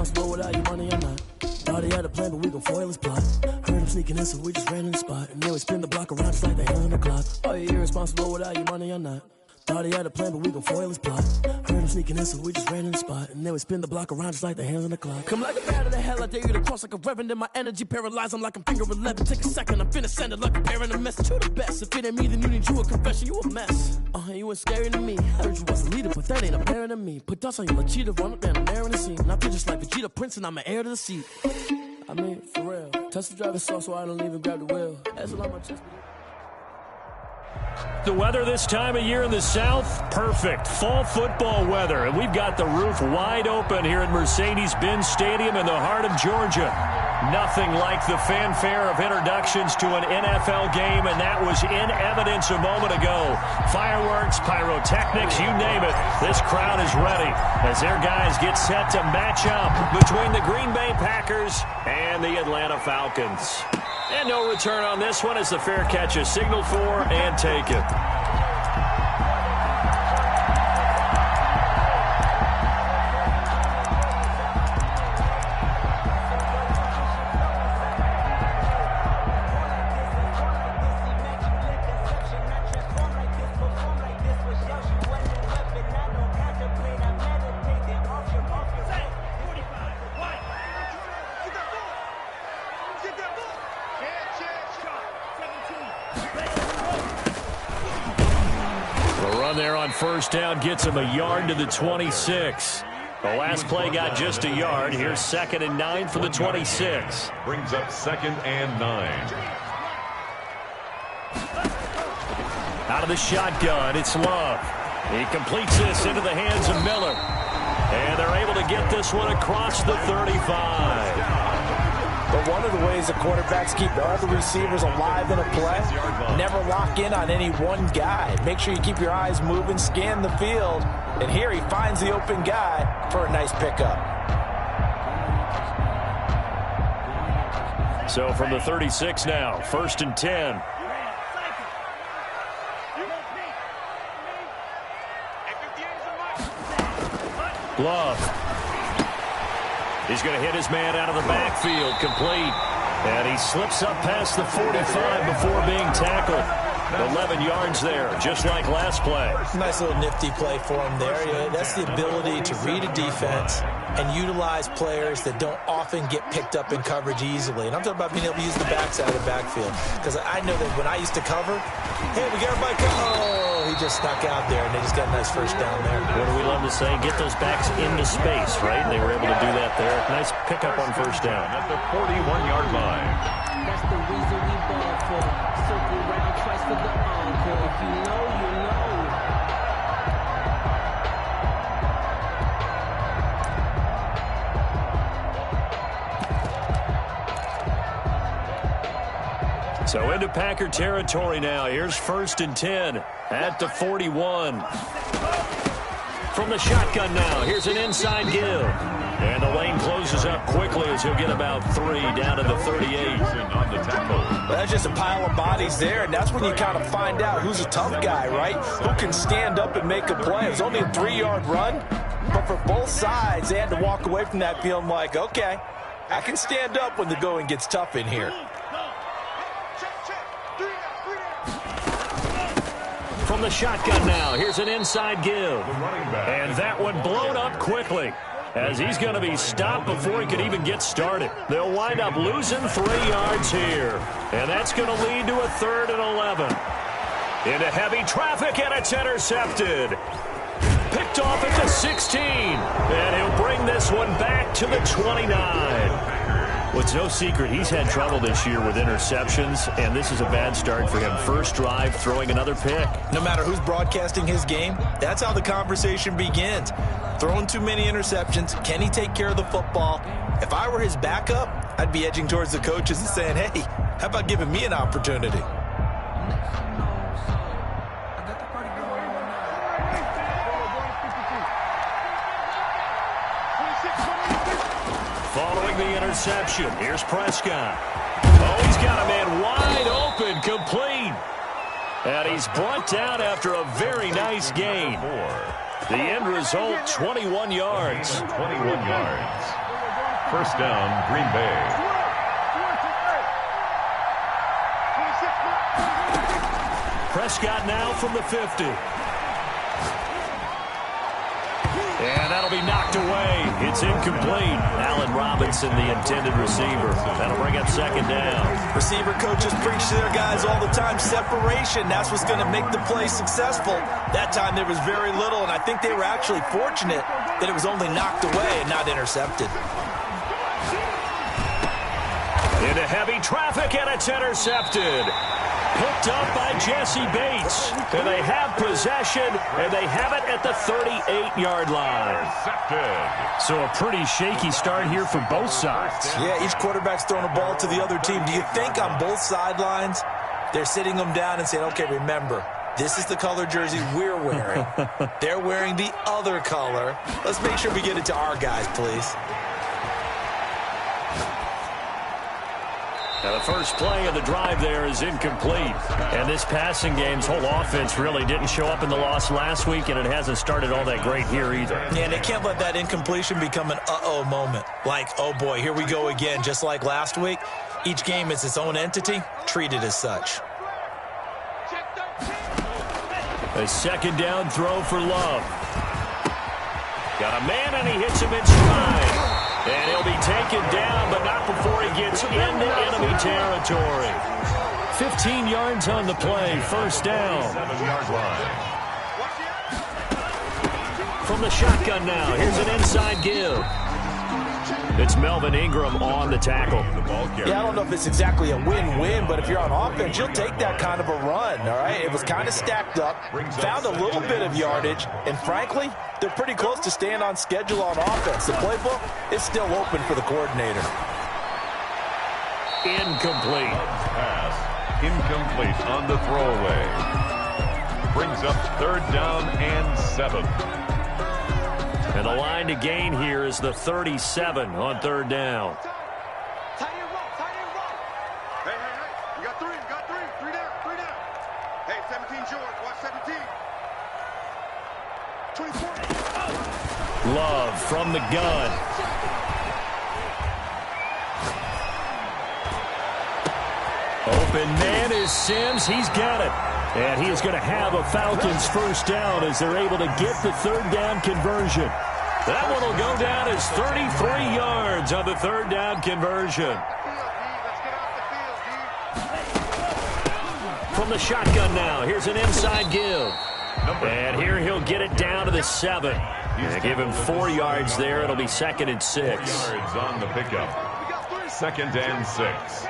irresponsible without your money or not. Thought he had a plan, but we gon' foil his plot. Heard him sneaking in, so we just ran in the spot. And then we spin the block around just like the hand on the clock. Are you irresponsible without your money or not? Thought he had a plan, but we gon' foil his plot. Heard him sneaking in, so we just ran in the spot. And then we spin the block around just like the hands on the clock. Come like a bat of the hell, I dare you to cross like a reverend. In my energy paralyzed, I'm like I'm finger 11. Take a second, I'm finna send it like a parent a message to the best. If it ain't me, then you need you a confession, you a mess. You ain't scary to me. Heard you was a leader, but that ain't apparent to me. Put dust on you like cheetah, run up down, I'm there in the scene. And I feel just like Vegeta Prince, and I'm an heir to the seat. I mean, for real. Touch the driver's soft so I don't even grab the wheel. That's a lot my chest. The weather this time of year in the South, perfect. Fall football weather. And we've got the roof wide open here at Mercedes-Benz Stadium in the heart of Georgia. Nothing like the fanfare of introductions to an NFL game, and that was in evidence a moment ago. Fireworks, pyrotechnics, you name it. This crowd is ready as their guys get set to match up between the Green Bay Packers and the Atlanta Falcons. And no return on this one as the fair catch is signaled for and taken. First down gets him a yard to the 26. The last play got just a yard. Here's 2nd and 9 for the 26. Brings up 2nd and 9. Out of the shotgun, it's Love. He completes this into the hands of Miller. And they're able to get this one across the 35. But one of the ways the quarterbacks keep all the receivers alive in a play, never lock in on any one guy. Make sure you keep your eyes moving, scan the field. And here he finds the open guy for a nice pickup. So from the 36 now, 1st and 10. Love. He's going to hit his man out of the backfield, complete. And he slips up past the 45 before being tackled. 11 yards there, just like last play. Nice little nifty play for him there. That's the ability to read a defense and utilize players that don't often get picked up in coverage easily. And I'm talking about being able to use the backside of the backfield. Because I know that when I used to cover, hey, we got everybody covered. Oh, he just snuck out there, and they just got a nice first down there. What do we love to say? Get those backs into space, right? And they were able to do that there. Nice pickup on first down. At the 41-yard line. That's the reason we ball for. Circle round twice for the encore. If you know, you know. So into Packer territory now. Here's 1st and 10 at the 41. From the shotgun now, here's an inside give. And the lane closes up quickly as he'll get about 3 down to the 38. On the tackle. Well, that's just a pile of bodies there, and that's when you kind of find out who's a tough guy, right? Who can stand up and make a play. It's only a 3-yard run, but for both sides, they had to walk away from that feeling like, okay, I can stand up when the going gets tough in here. From the shotgun now, here's an inside give. And that one blown up quickly as he's going to be stopped before he can even get started. They'll wind up losing 3 yards here. And that's going to lead to a 3rd and 11. Into heavy traffic, and it's intercepted. Picked off at the 16. And he'll bring this one back to the 29. Well, it's no secret he's had trouble this year with interceptions, and this is a bad start for him. First drive, throwing another pick. No matter who's broadcasting his game, that's how the conversation begins. Throwing too many interceptions, can he take care of the football? If I were his backup, I'd be edging towards the coaches and saying, hey, how about giving me an opportunity? Following the interception, here's Prescott. Oh, he's got a man wide open, complete. And he's brought down after a very nice gain. The end result, 21 yards. 21 yards. First down, Green Bay. Prescott now from the 50. And that'll be knocked away. It's incomplete. Allen Robinson, the intended receiver. That'll bring up second down. Receiver coaches preach to their guys all the time. Separation, that's what's going to make the play successful. That time there was very little, and I think they were actually fortunate that it was only knocked away and not intercepted. Into heavy traffic, and it's intercepted. Picked up by Jesse Bates. And they have possession, and they have it at the 38-yard line. Intercepted. So a pretty shaky start here for both sides. Yeah, each quarterback's throwing a ball to the other team. Do you think on both sidelines they're sitting them down and saying, okay, remember, this is the color jersey we're wearing. They're wearing the other color. Let's make sure we get it to our guys, please. Now the first play of the drive there is incomplete. And this passing game's whole offense really didn't show up in the loss last week, and it hasn't started all that great here either. Yeah, and they can't let that incompletion become an uh-oh moment. Like, oh boy, here we go again, just like last week. Each game is its own entity, treated as such. A second down throw for Love. Got a man, and he hits him in stride. And he'll be taken down, but not before he gets into enemy territory. 15 yards on the play, first down. 7-yard line. From the shotgun now, here's an inside give. It's Melvin Ingram on the tackle. Yeah, I don't know if it's exactly a win-win, but if you're on offense, you'll take that kind of a run, all right? It was kind of stacked up, found a little bit of yardage, and frankly, they're pretty close to staying on schedule on offense. The playbook is still open for the coordinator. Incomplete. Pass. Incomplete on the throwaway. Brings up third down and 7. And the line to gain here is the 37 on third down. Hey, you got three down. Hey, 17 George, watch 17. 24. Love from the gun. Open man is Sims. He's got it. And he is going to have a Falcons first down as they're able to get the third down conversion. That one will go down as 33 yards on the third down conversion. From the shotgun now, here's an inside give. And here he'll get it down to the 7. And give him 4 yards there. It'll be second and 6. 4 yards on the pickup. Second and 6.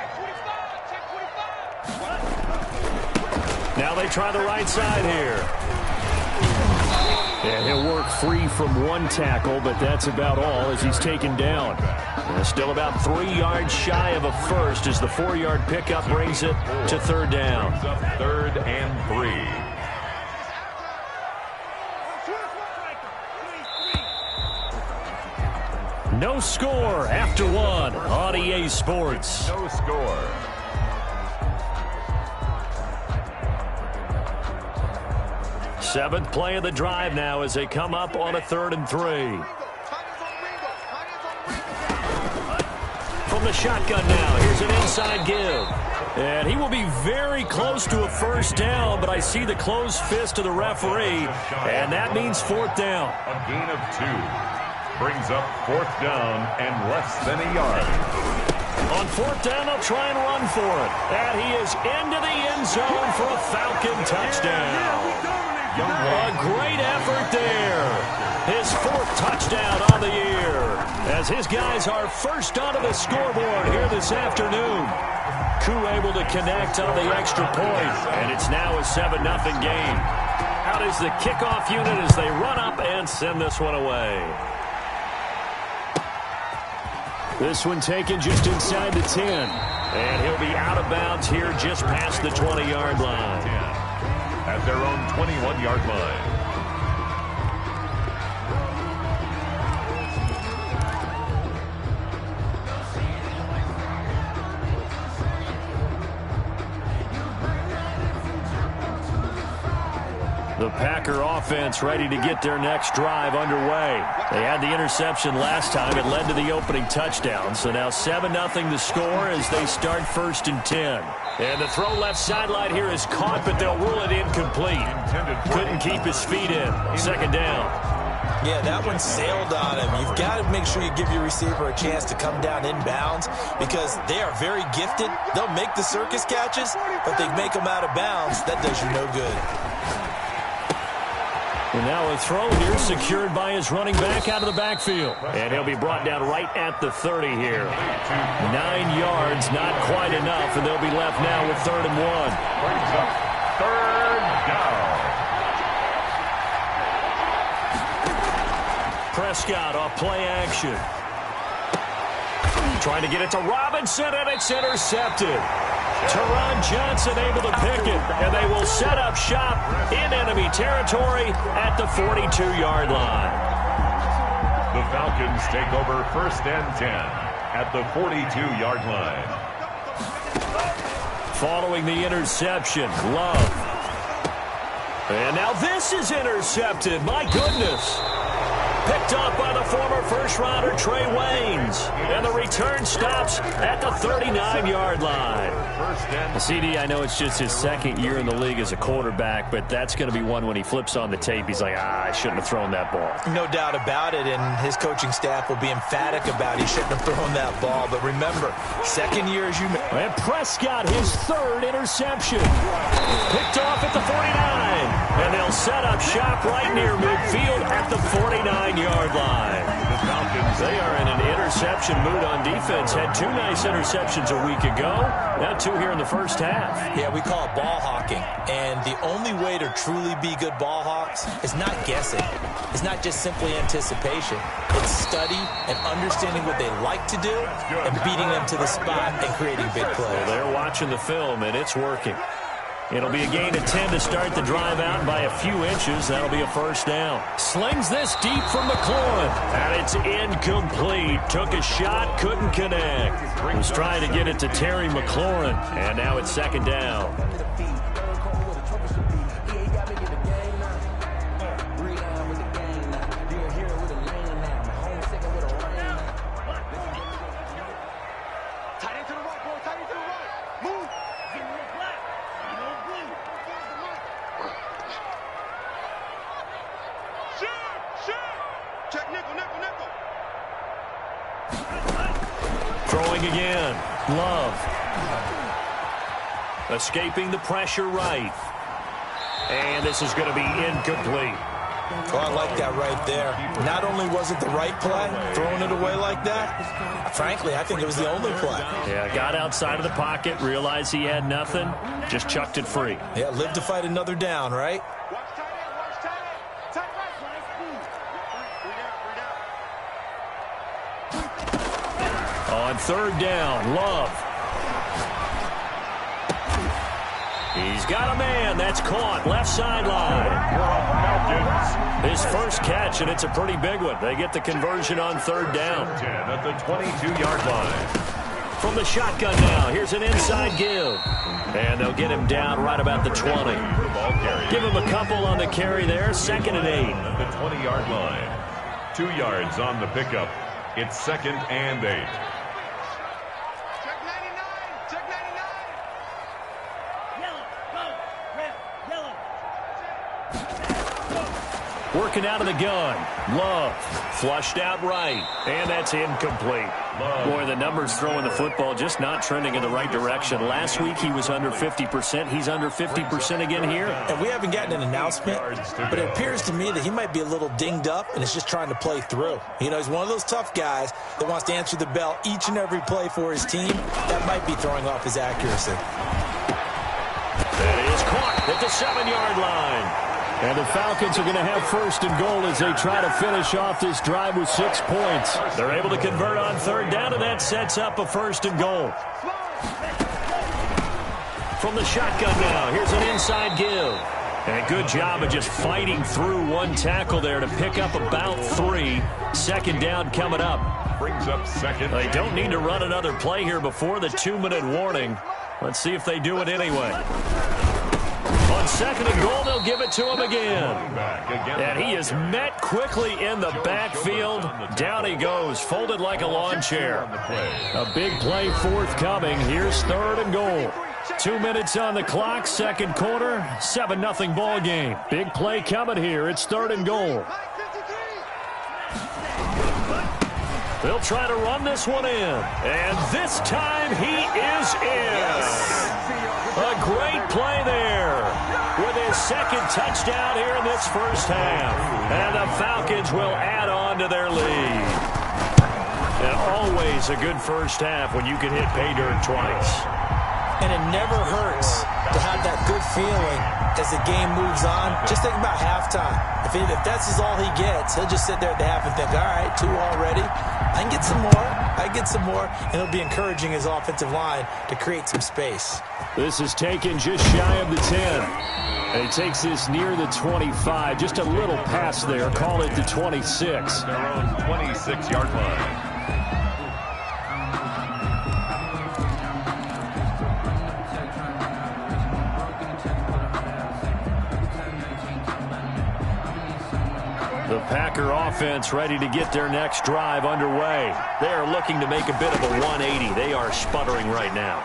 Now they try the right side here. And he'll work free from one tackle, but that's about all as he's taken down. And still about 3 yards shy of a first as the 4-yard pickup brings it to third down. Brings up third and 3. No score after one on EA Sports. No score. Seventh play of the drive now as they come up on a 3rd and 3. From the shotgun now, here's an inside give. And he will be very close to a first down, but I see the closed fist of the referee, and that means 4th down. A gain of 2. Brings up 4th down and less than a yard. On 4th down, they'll try and run for it. And he is into the end zone for a Falcon touchdown. A great effort there. His 4th touchdown on the year. As his guys are first onto the scoreboard here this afternoon. Koo able to connect on the extra point. And it's now a 7-0 game. Out is the kickoff unit as they run up and send this one away. This one taken just inside the 10. And he'll be out of bounds here just past the 20-yard line. At their own 21-yard line. The The Packer offense ready to get their next drive underway. They had the interception last time. It led to the opening touchdown. So now 7-0 the score as they start 1st and 10. And the throw left sideline here is caught, but they'll rule it incomplete. Couldn't keep his feet in. 2nd down. Yeah, that one sailed on him. You've got to make sure you give your receiver a chance to come down inbounds because they are very gifted. They'll make the circus catches, but they make them out of bounds. That does you no good. And now a throw here secured by his running back out of the backfield. And he'll be brought down right at the 30 here. 9 yards, not quite enough, and they'll be left now with 3rd and 1. Brings up 3rd down. Prescott off play action. Trying to get it to Robinson, and it's intercepted. Teron Johnson able to pick it, and they will set up shop in enemy territory at the 42-yard line. The Falcons take over 1st and 10 at the 42-yard line. Following the interception, Love. And now this is intercepted. My goodness. Picked up by the former first-rounder Trey Waynes. And the return stops at the 39-yard line. CD, I know it's just his 2nd year in the league as a quarterback, but that's going to be one when he flips on the tape. He's like, I shouldn't have thrown that ball. No doubt about it, and his coaching staff will be emphatic about he shouldn't have thrown that ball. But remember, 2nd year as you... And Prescott, his 3rd interception. Picked off at the 49. And they'll set up shop right near midfield at the 49-yard line. The Falcons, they are in an interception mood on defense. Had 2 nice interceptions a week ago. Now 2 here in the first half. Yeah, we call it ball hawking. And the only way to truly be good ball hawks is not guessing. It's not just simply anticipation. It's study and understanding what they like to do and beating them to the spot and creating big plays. Well, they're watching the film, and it's working. It'll be a gain of 10 to start the drive out by a few inches. That'll be a 1st down. Slings this deep from McLaurin. And it's incomplete. Took a shot, couldn't connect. Was trying to get it to Terry McLaurin. And now it's 2nd down. Throwing again. Love. Escaping the pressure right. And this is going to be incomplete. Oh, I like that right there. Not only was it the right play, throwing it away like that, frankly, I think it was the only play. Yeah, got outside of the pocket, realized he had nothing, just chucked it free. Yeah, live to fight another down, right? On 3rd down, Love. He's got a man. That's caught. Left sideline. His first catch, and it's a pretty big one. They get the conversion on 3rd down. 10 at the 22-yard line. From the shotgun now, here's an inside give. And they'll get him down right about the 20. Give him a couple on the carry there. 2nd and 8. At the 20-yard line. 2 yards on the pickup. It's 2nd and 8. Working out of the gun. Love. Flushed out right. And that's incomplete. Boy, the numbers throwing the football just not trending in the right direction. Last week he was under 50%. He's under 50% again here. And we haven't gotten an announcement, but it appears to me that he might be a little dinged up and is just trying to play through. You know, he's one of those tough guys that wants to answer the bell each and every play for his team. That might be throwing off his accuracy. That is caught at the 7-yard line. And the Falcons are going to have 1st and goal as they try to finish off this drive with 6 points. They're able to convert on 3rd down, and that sets up a 1st and goal. From the shotgun now, here's an inside give. And a good job of just fighting through one tackle there to pick up about 3. 2nd down coming up. Brings up 2nd. They don't need to run another play here before the 2-minute warning. Let's see if they do it anyway. On 2nd and goal, they'll give it to him again. And he is met quickly in the backfield. Down he goes, folded like a lawn chair. A big play forthcoming. Here's 3rd and goal. 2 minutes on the clock, 2nd quarter, 7-0 ball game. Big play coming here. It's 3rd and goal. They'll try to run this one in. And this time he is in. A great play there with his 2nd touchdown here in this first half. And the Falcons will add on to their lead. And always a good first half when you can hit pay dirt twice. And it never hurts to have that good feeling as the game moves on. Just think about halftime. If that's all he gets, he'll just sit there at the half and think, all right, 2 already. I can get some more. I can get some more. And he'll be encouraging his offensive line to create some space. This is taken just shy of the 10. And he takes this near the 25. Just a little pass there. Call it the 26. Their own 26-yard line. The Packer offense ready to get their next drive underway. They are looking to make a bit of a 180. They are sputtering right now.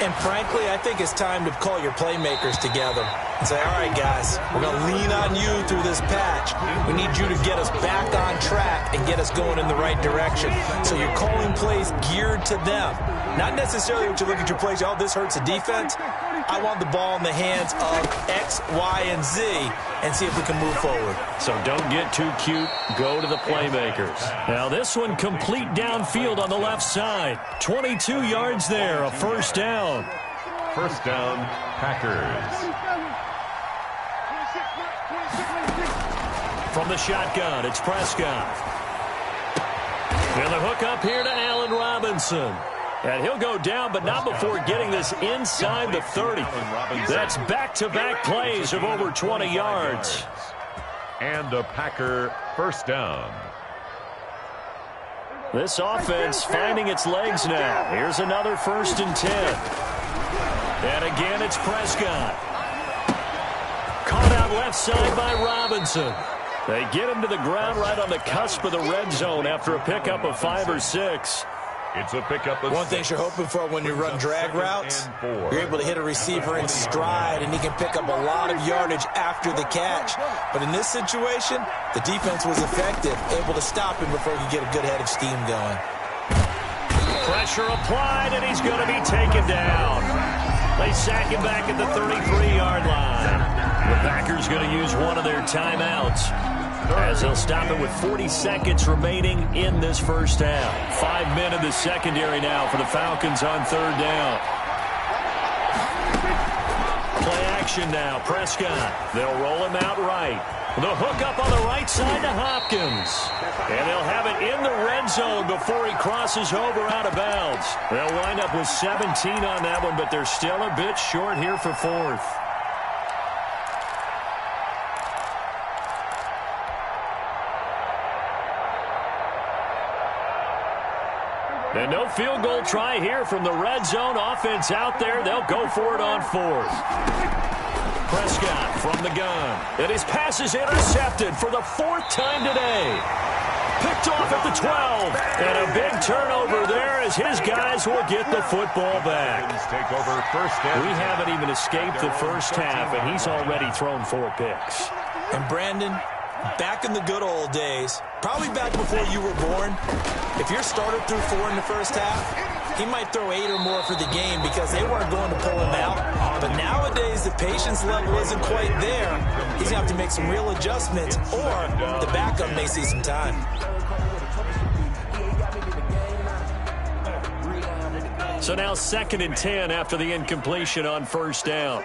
And frankly, I think it's time to call your playmakers together and say, all right, guys, we're going to lean on you through this patch. We need you to get us back on track and get us going in the right direction. So you're calling plays geared to them. Not necessarily what you look at your plays, oh, this hurts the defense. I want the ball in the hands of X, Y, and Z and see if we can move forward. So don't get too cute. Go to the playmakers. Now this one complete downfield on the left side. 22 yards there, a first down. First down, Packers. From the shotgun, it's Prescott. And the hook up here to Allen Robinson. And he'll go down, but not before getting this inside the 30. That's back-to-back plays of over 20 yards. And a Packer first down. This offense finding its legs now. Here's another 1st and 10. And again, it's Prescott. Caught out left side by Robinson. They get him to the ground right on the cusp of the red zone after a pickup of 5 or 6. It's a pickup of One thing you're hoping for when you run drag routes, you're able to hit a receiver in stride, and he can pick up a lot of yardage after the catch. But in this situation, the defense was effective, able to stop him before he could get a good head of steam going. Pressure applied, and he's going to be taken down. They sack him back at the 33-yard line. The Packers going to use one of their timeouts, as they'll stop it with 40 seconds remaining in this first half. 5 men in the secondary now for the Falcons on 3rd down. Play action now, Prescott. They'll roll him out right. The hook up on the right side to Hopkins. And they'll have it in the red zone before he crosses over out of bounds. They'll wind up with 17 on that one, but they're still a bit short here for 4th. And no field goal try here from the red zone. Offense out there. They'll go for it on 4th. Prescott from the gun. And his pass is intercepted for the 4th time today. Picked off at the 12. And a big turnover there as his guys will get the football back. Take over first down. We haven't even escaped the first half, and he's already thrown 4 picks. And Brandon, back in the good old days, probably back before you were born, if your starter threw 4 in the first half, he might throw 8 or more for the game because they weren't going to pull him out. But nowadays, the patience level isn't quite there. He's going to have to make some real adjustments, or the backup may see some time. So now 2nd and 10 after the incompletion on 1st down.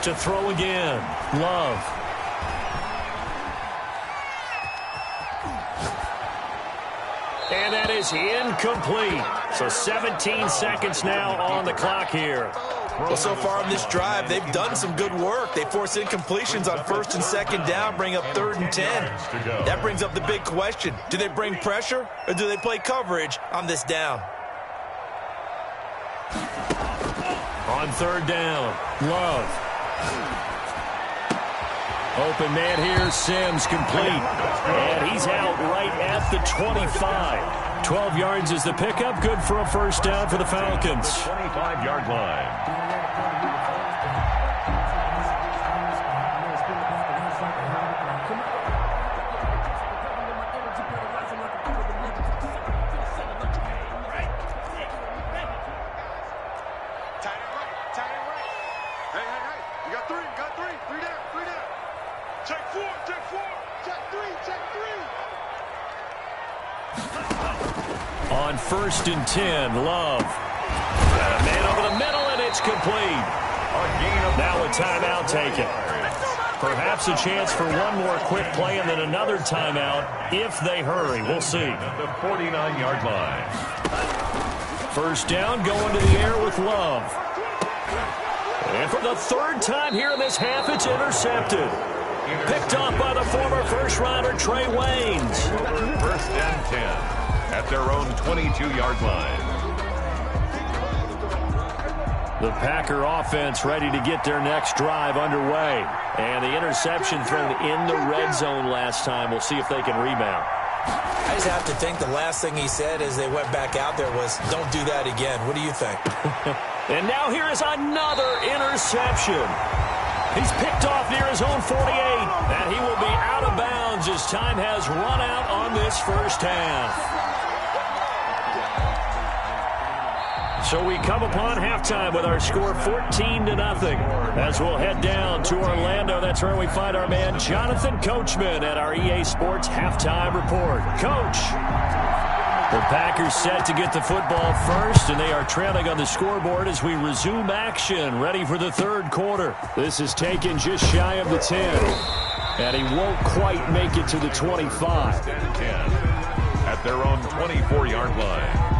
To throw again, Love. And that is incomplete. So 17 seconds now on the clock here. Well, so far on this drive, they've done some good work. They force incompletions on 1st and 2nd down, bring up 3rd and 10. That brings up the big question. Do they bring pressure or do they play coverage on this down? On 3rd down, Love. Open man here, Sims complete. And he's out right at the 25. 12 yards is the pickup. Good for a 1st down for the Falcons. 25-yard line. On 1st and 10, Love. A man over the middle, and it's complete. Now a timeout taken. Perhaps a chance for one more quick play and then another timeout if they hurry. We'll see. At the 49-yard line. 1st down, going to the air with Love. And for the 3rd time here in this half, it's intercepted. Picked off by the former 1st-rounder Trey Waynes. 1st and 10. At their own 22-yard line. The Packer offense ready to get their next drive underway. And the interception thrown in the red zone last time. We'll see if they can rebound. I just have to think the last thing he said as they went back out there was, don't do that again. What do you think? And now here is another interception. He's picked off near his own 48. And he will be out of bounds as time has run out on this 1st half. So we come upon halftime with our score 14-0 as we'll head down to Orlando. That's where we find our man Jonathan Coachman at our EA Sports Halftime Report. Coach, the Packers set to get the football first, and they are trailing on the scoreboard as we resume action, ready for the 3rd quarter. This is taken just shy of the 10, and he won't quite make it to the 25. 10 at their own 24-yard line.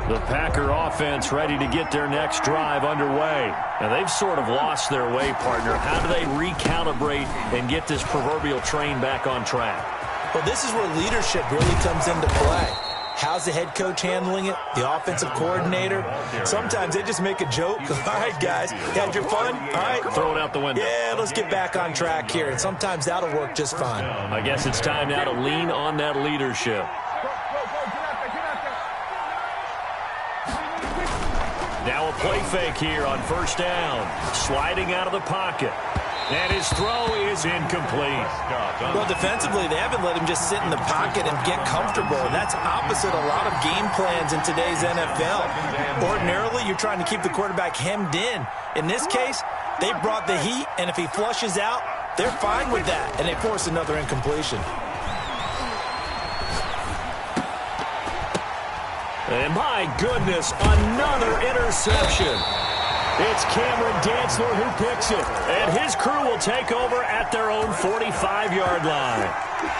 The Packer offense ready to get their next drive underway. And they've sort of lost their way, partner. How do they recalibrate and get this proverbial train back on track? Well, this is where leadership really comes into play. How's the head coach handling it? The offensive coordinator? Sometimes they just make a joke. All right, guys, had your fun? All right. Throw it out the window. Yeah, let's get back on track here. And sometimes that'll work just fine. I guess it's time now to lean on that leadership. Now a play fake here on 1st down. Sliding out of the pocket. And his throw is incomplete. Well, defensively, they haven't let him just sit in the pocket and get comfortable. And that's opposite a lot of game plans in today's NFL. Ordinarily, you're trying to keep the quarterback hemmed in. In this case, they brought the heat, and if he flushes out, they're fine with that. And they force another incompletion. And my goodness, another interception. It's Cameron Dantzler who picks it. And his crew will take over at their own 45-yard line.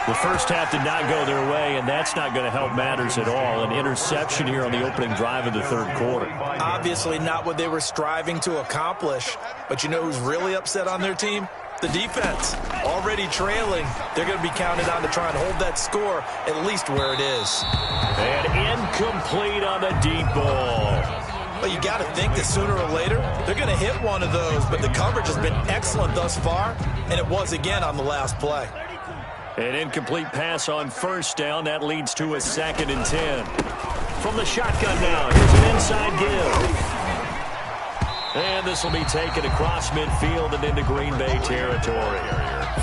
The 1st half did not go their way, and that's not going to help matters at all. An interception here on the opening drive of the 3rd quarter. Obviously not what they were striving to accomplish. But you know who's really upset on their team? The defense. Already trailing. They're going to be counted on to try and hold that score at least where it is. And incomplete on the deep ball. Well, you got to think that sooner or later, they're going to hit one of those. But the coverage has been excellent thus far, and it was again on the last play. An incomplete pass on 1st down. That leads to a 2nd and 10. From the shotgun now, here's an inside give. And this will be taken across midfield and into Green Bay territory.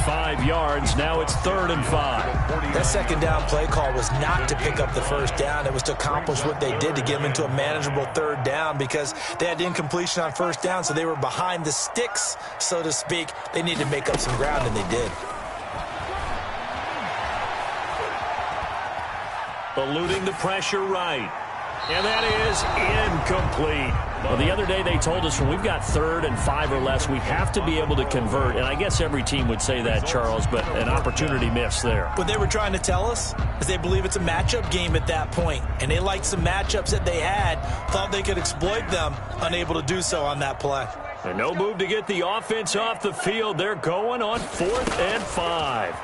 5 yards. Now it's 3rd and 5. That 2nd down play call was not to pick up the 1st down. It was to accomplish what they did to get them into a manageable 3rd down because they had incompletion on 1st down, so they were behind the sticks, so to speak. They needed to make up some ground, and they did. Eluding the pressure right. And that is incomplete. Well, the other day they told us when we've got 3rd and 5 or less, we have to be able to convert. And I guess every team would say that, Charles, but an opportunity missed there. What they were trying to tell us is they believe it's a matchup game at that point. And they liked some matchups that they had, thought they could exploit them, unable to do so on that play. And no move to get the offense off the field. They're going on 4th and 5.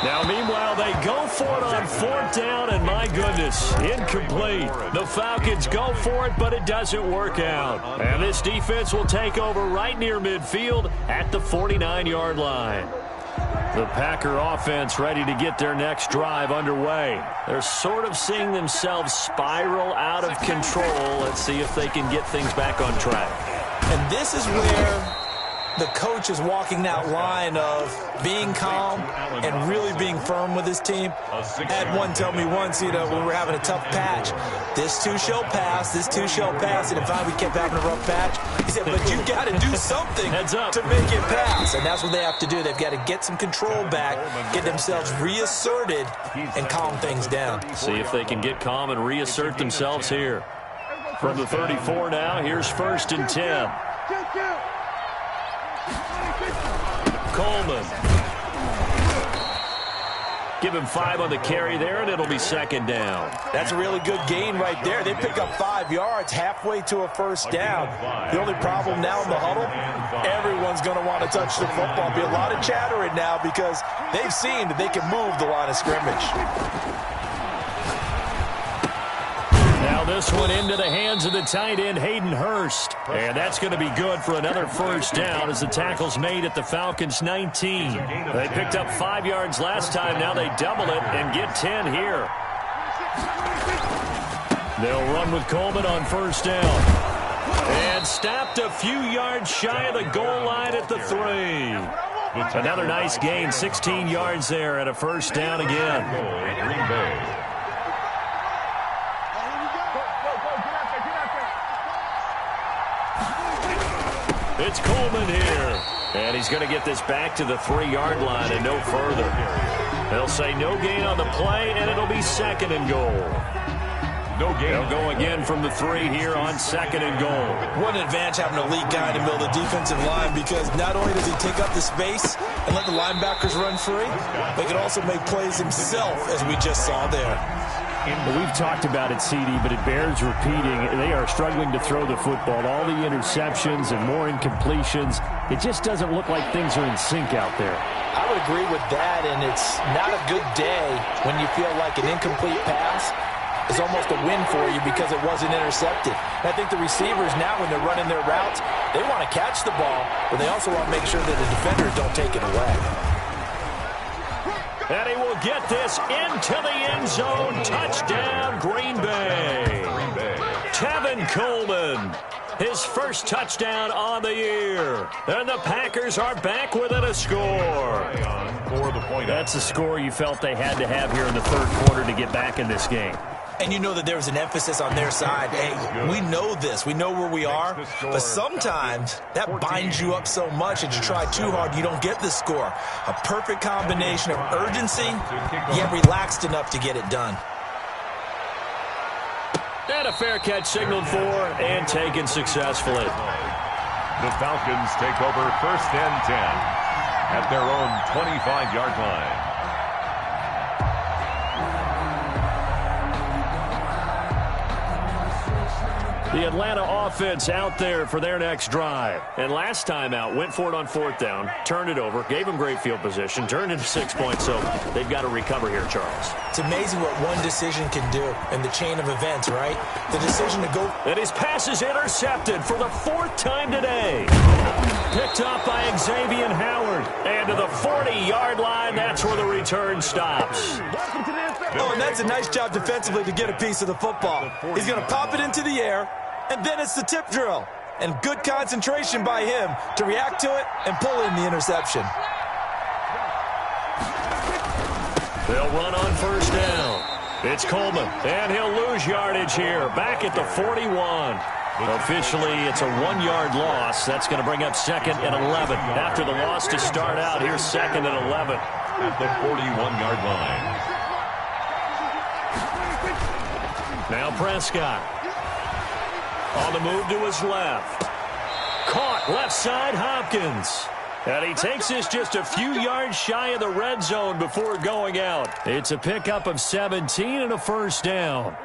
Now, meanwhile, they go for it on 4th down, and my goodness, incomplete. The Falcons go for it, but it doesn't work out. And this defense will take over right near midfield at the 49-yard line. The Packer offense ready to get their next drive underway. They're sort of seeing themselves spiral out of control. Let's see if they can get things back on track. And this is where the coach is walking that line of being calm and really being firm with his team. I had one tell me once, when we were having a tough patch, this too shall pass, this too shall pass, and if we kept having a rough patch, he said, but you got to do something to make it pass, and that's what they have to do. They've got to get some control back, get themselves reasserted, and calm things down. See if they can get calm and reassert themselves here. From the 34 now, here's 1st and 10. Coleman. Give him 5 on the carry there, and it'll be 2nd down. That's a really good gain right there. They pick up 5 yards halfway to a 1st down. The only problem now in the huddle, everyone's going to want to touch the football. Be a lot of chattering now because they've seen that they can move the line of scrimmage. Now this one into the hands of the tight end, Hayden Hurst. And that's going to be good for another 1st down as the tackle's made at the Falcons' 19. They picked up 5 yards last time. Now they double it and get 10 here. They'll run with Coleman on 1st down. And stopped a few yards shy of the goal line at the 3. Another nice gain, 16 yards there and a 1st down again. Green Bay. It's Coleman here. And he's going to get this back to the 3-yard line and no further. They'll say no gain on the play, and it'll be 2nd and goal. No gain. They'll go again from the 3 here on 2nd and goal. What an advantage having an elite guy in the middle of the defensive line, because not only does he take up the space and let the linebackers run free, but he can also make plays himself, as we just saw there. We've talked about it, CD, but it bears repeating. They are struggling to throw the football. All the interceptions and more incompletions. It just doesn't look like things are in sync out there. I would agree with that, and it's not a good day when you feel like an incomplete pass is almost a win for you because it wasn't intercepted. And I think the receivers now, when they're running their routes, they want to catch the ball, but they also want to make sure that the defenders don't take it away. And he will get this into the end zone. Touchdown, Green Bay. Tevin Coleman, his 1st touchdown on the year. And the Packers are back within a score. That's a score you felt they had to have here in the 3rd quarter to get back in this game. And you know that there was an emphasis on their side. Hey, we know this. We know where we are. But sometimes that binds you up so much that you try too hard, you don't get the score. A perfect combination of urgency, yet relaxed enough to get it done. And a fair catch signaled for and taken successfully. The Falcons take over 1st and 10 at their own 25-yard line. The Atlanta offense out there for their next drive. And last time out, went for it on 4th down, turned it over, gave them great field position, turned into 6 points, so they've got to recover here, Charles. It's amazing what one decision can do in the chain of events, right? The decision to go. And his pass is intercepted for the 4th time today. Picked up by Xavier Howard. And to the 40-yard line, that's where the return stops. Oh, and that's a nice job defensively to get a piece of the football. He's going to pop it into the air, and then it's the tip drill. And good concentration by him to react to it and pull in the interception. They'll run on 1st down. It's Coleman, and he'll lose yardage here. Back at the 41. Officially, it's a 1-yard loss. That's going to bring up 2nd and 11. After the loss to start out, here's 2nd and 11. At the 41-yard line. Now Prescott. On the move to his left. Caught left side Hopkins. And he takes this just a few yards shy of the red zone before going out. It's a pickup of 17 and a first down.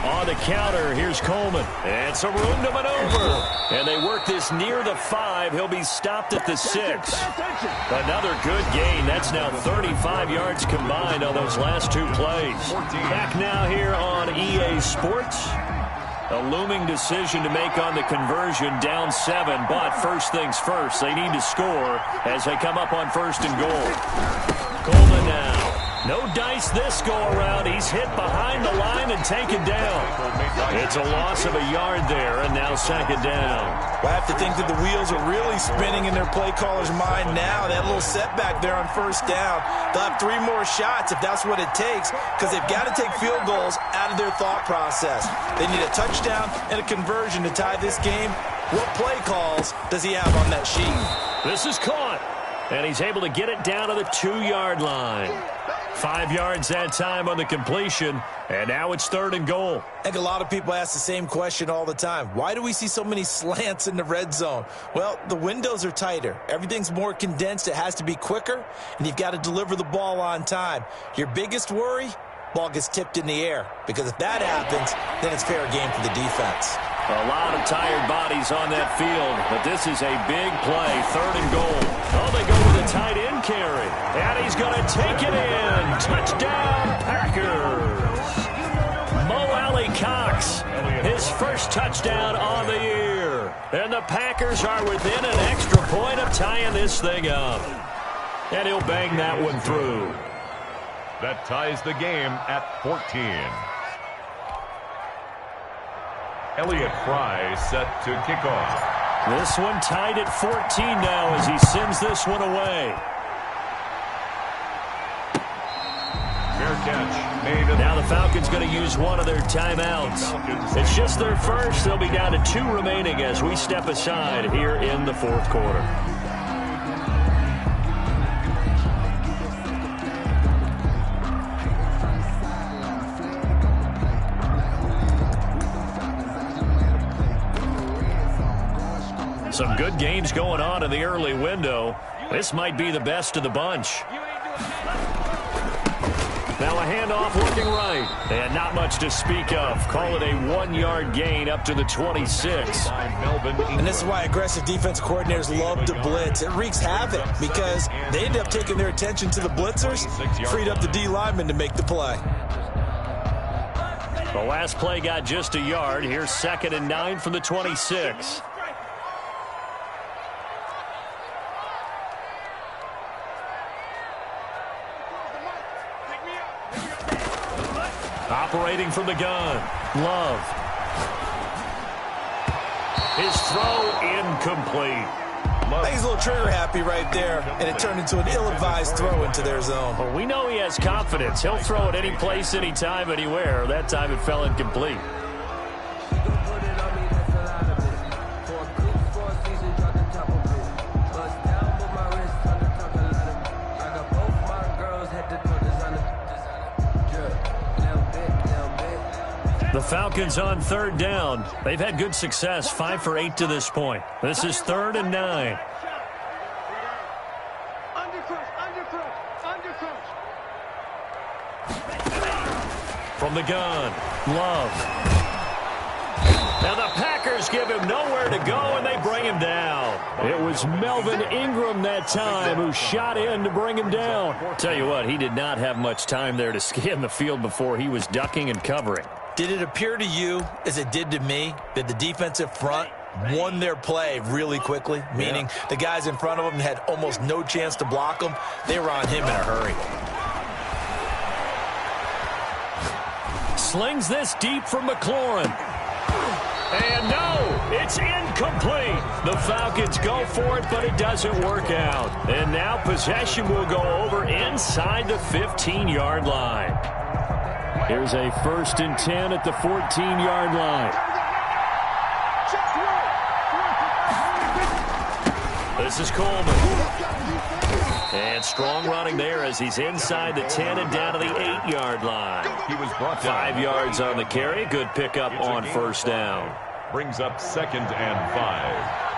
On the counter, here's Coleman. And some room to maneuver. And they work this near the 5. He'll be stopped at the 6. Another good gain. That's now 35 yards combined on those last 2 plays. Back now here on EA Sports. A looming decision to make on the conversion, down 7. But first things first, they need to score as they come up on 1st and goal. Coleman now. No dice this go-around. He's hit behind the line and taken down. It's a loss of a yard there, and now 2nd down. Well, I have to think that the wheels are really spinning in their play caller's mind now. That little setback there on 1st down. They'll have 3 more shots if that's what it takes, because they've got to take field goals out of their thought process. They need a touchdown and a conversion to tie this game. What play calls does he have on that sheet? This is caught, and he's able to get it down to the 2-yard line. 5 yards that time on the completion, and now it's 3rd and goal. I think a lot of people ask the same question all the time. Why do we see so many slants in the red zone? Well, the windows are tighter. Everything's more condensed. It has to be quicker, and you've got to deliver the ball on time. Your biggest worry? Ball gets tipped in the air, because if that happens, then it's fair game for the defense. A lot of tired bodies on that field, but this is a big play, 3rd and goal. Oh, they go with a tight end carry, and he's going to take it in. Touchdown, Packers. Mo Alley Cox, his first touchdown on the year. And the Packers are within an extra point of tying this thing up. And he'll bang that one through. That ties the game at 14. Elliott Fry set to kick off. This one tied at 14 now as he sends this one away. Fair catch made. Now the Falcons going to use one of their timeouts. It's just their first. They'll be down to 2 remaining as we step aside here in the 4th quarter. Some good games going on in the early window. This might be the best of the bunch. Now a handoff looking right. And not much to speak of. Call it a 1-yard gain up to the 26. And this is why aggressive defense coordinators love to blitz. It wreaks havoc because they end up taking their attention to the blitzers, freed up the D lineman to make the play. The last play got just a yard. Here's 2nd and 9 from the 26. Operating from the gun, Love. His throw incomplete. I think he's a little trigger happy right there, and it turned into an ill-advised throw into their zone. Well, we know he has confidence. He'll throw it any place, anytime, anywhere. That time it fell incomplete. The Falcons on 3rd down. They've had good success, 5 for 8 to this point. This is 3rd and 9. From the gun, Love. Now the Packers give him nowhere to go, and they bring him down. It was Melvin Ingram that time who shot in to bring him down. Tell you what, he did not have much time there to scan the field before he was ducking and covering. Did it appear to you, as it did to me, that the defensive front won their play really quickly? Meaning the guys in front of them had almost no chance to block them. They were on him in a hurry. Slings this deep from McLaurin. And no, it's incomplete. The Falcons go for it, but it doesn't work out. And now possession will go over inside the 15-yard line. Here's a 1st and 10 at the 14-yard line. This is Coleman. And strong running there as he's inside the 10 and down to the 8-yard line. He was brought down. 5 yards on the carry. Good pickup on first down. Brings up 2nd and 5.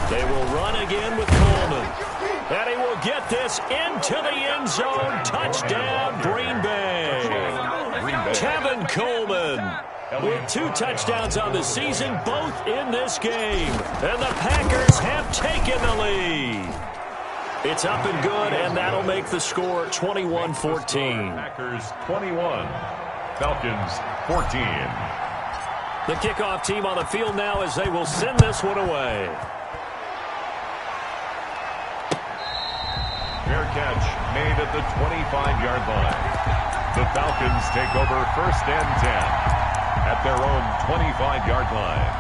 They will run again with Coleman. And he will get this into the end zone. Touchdown, Green Bay. Tevin Coleman with 2 touchdowns on the season, both in this game. And the Packers have taken the lead. It's up and good, and that'll make the score 21-14. Packers 21, Falcons 14. The kickoff team on the field now as they will send this one away. Fair catch made at the 25-yard line. The Falcons take over 1st and 10 at their own 25-yard line.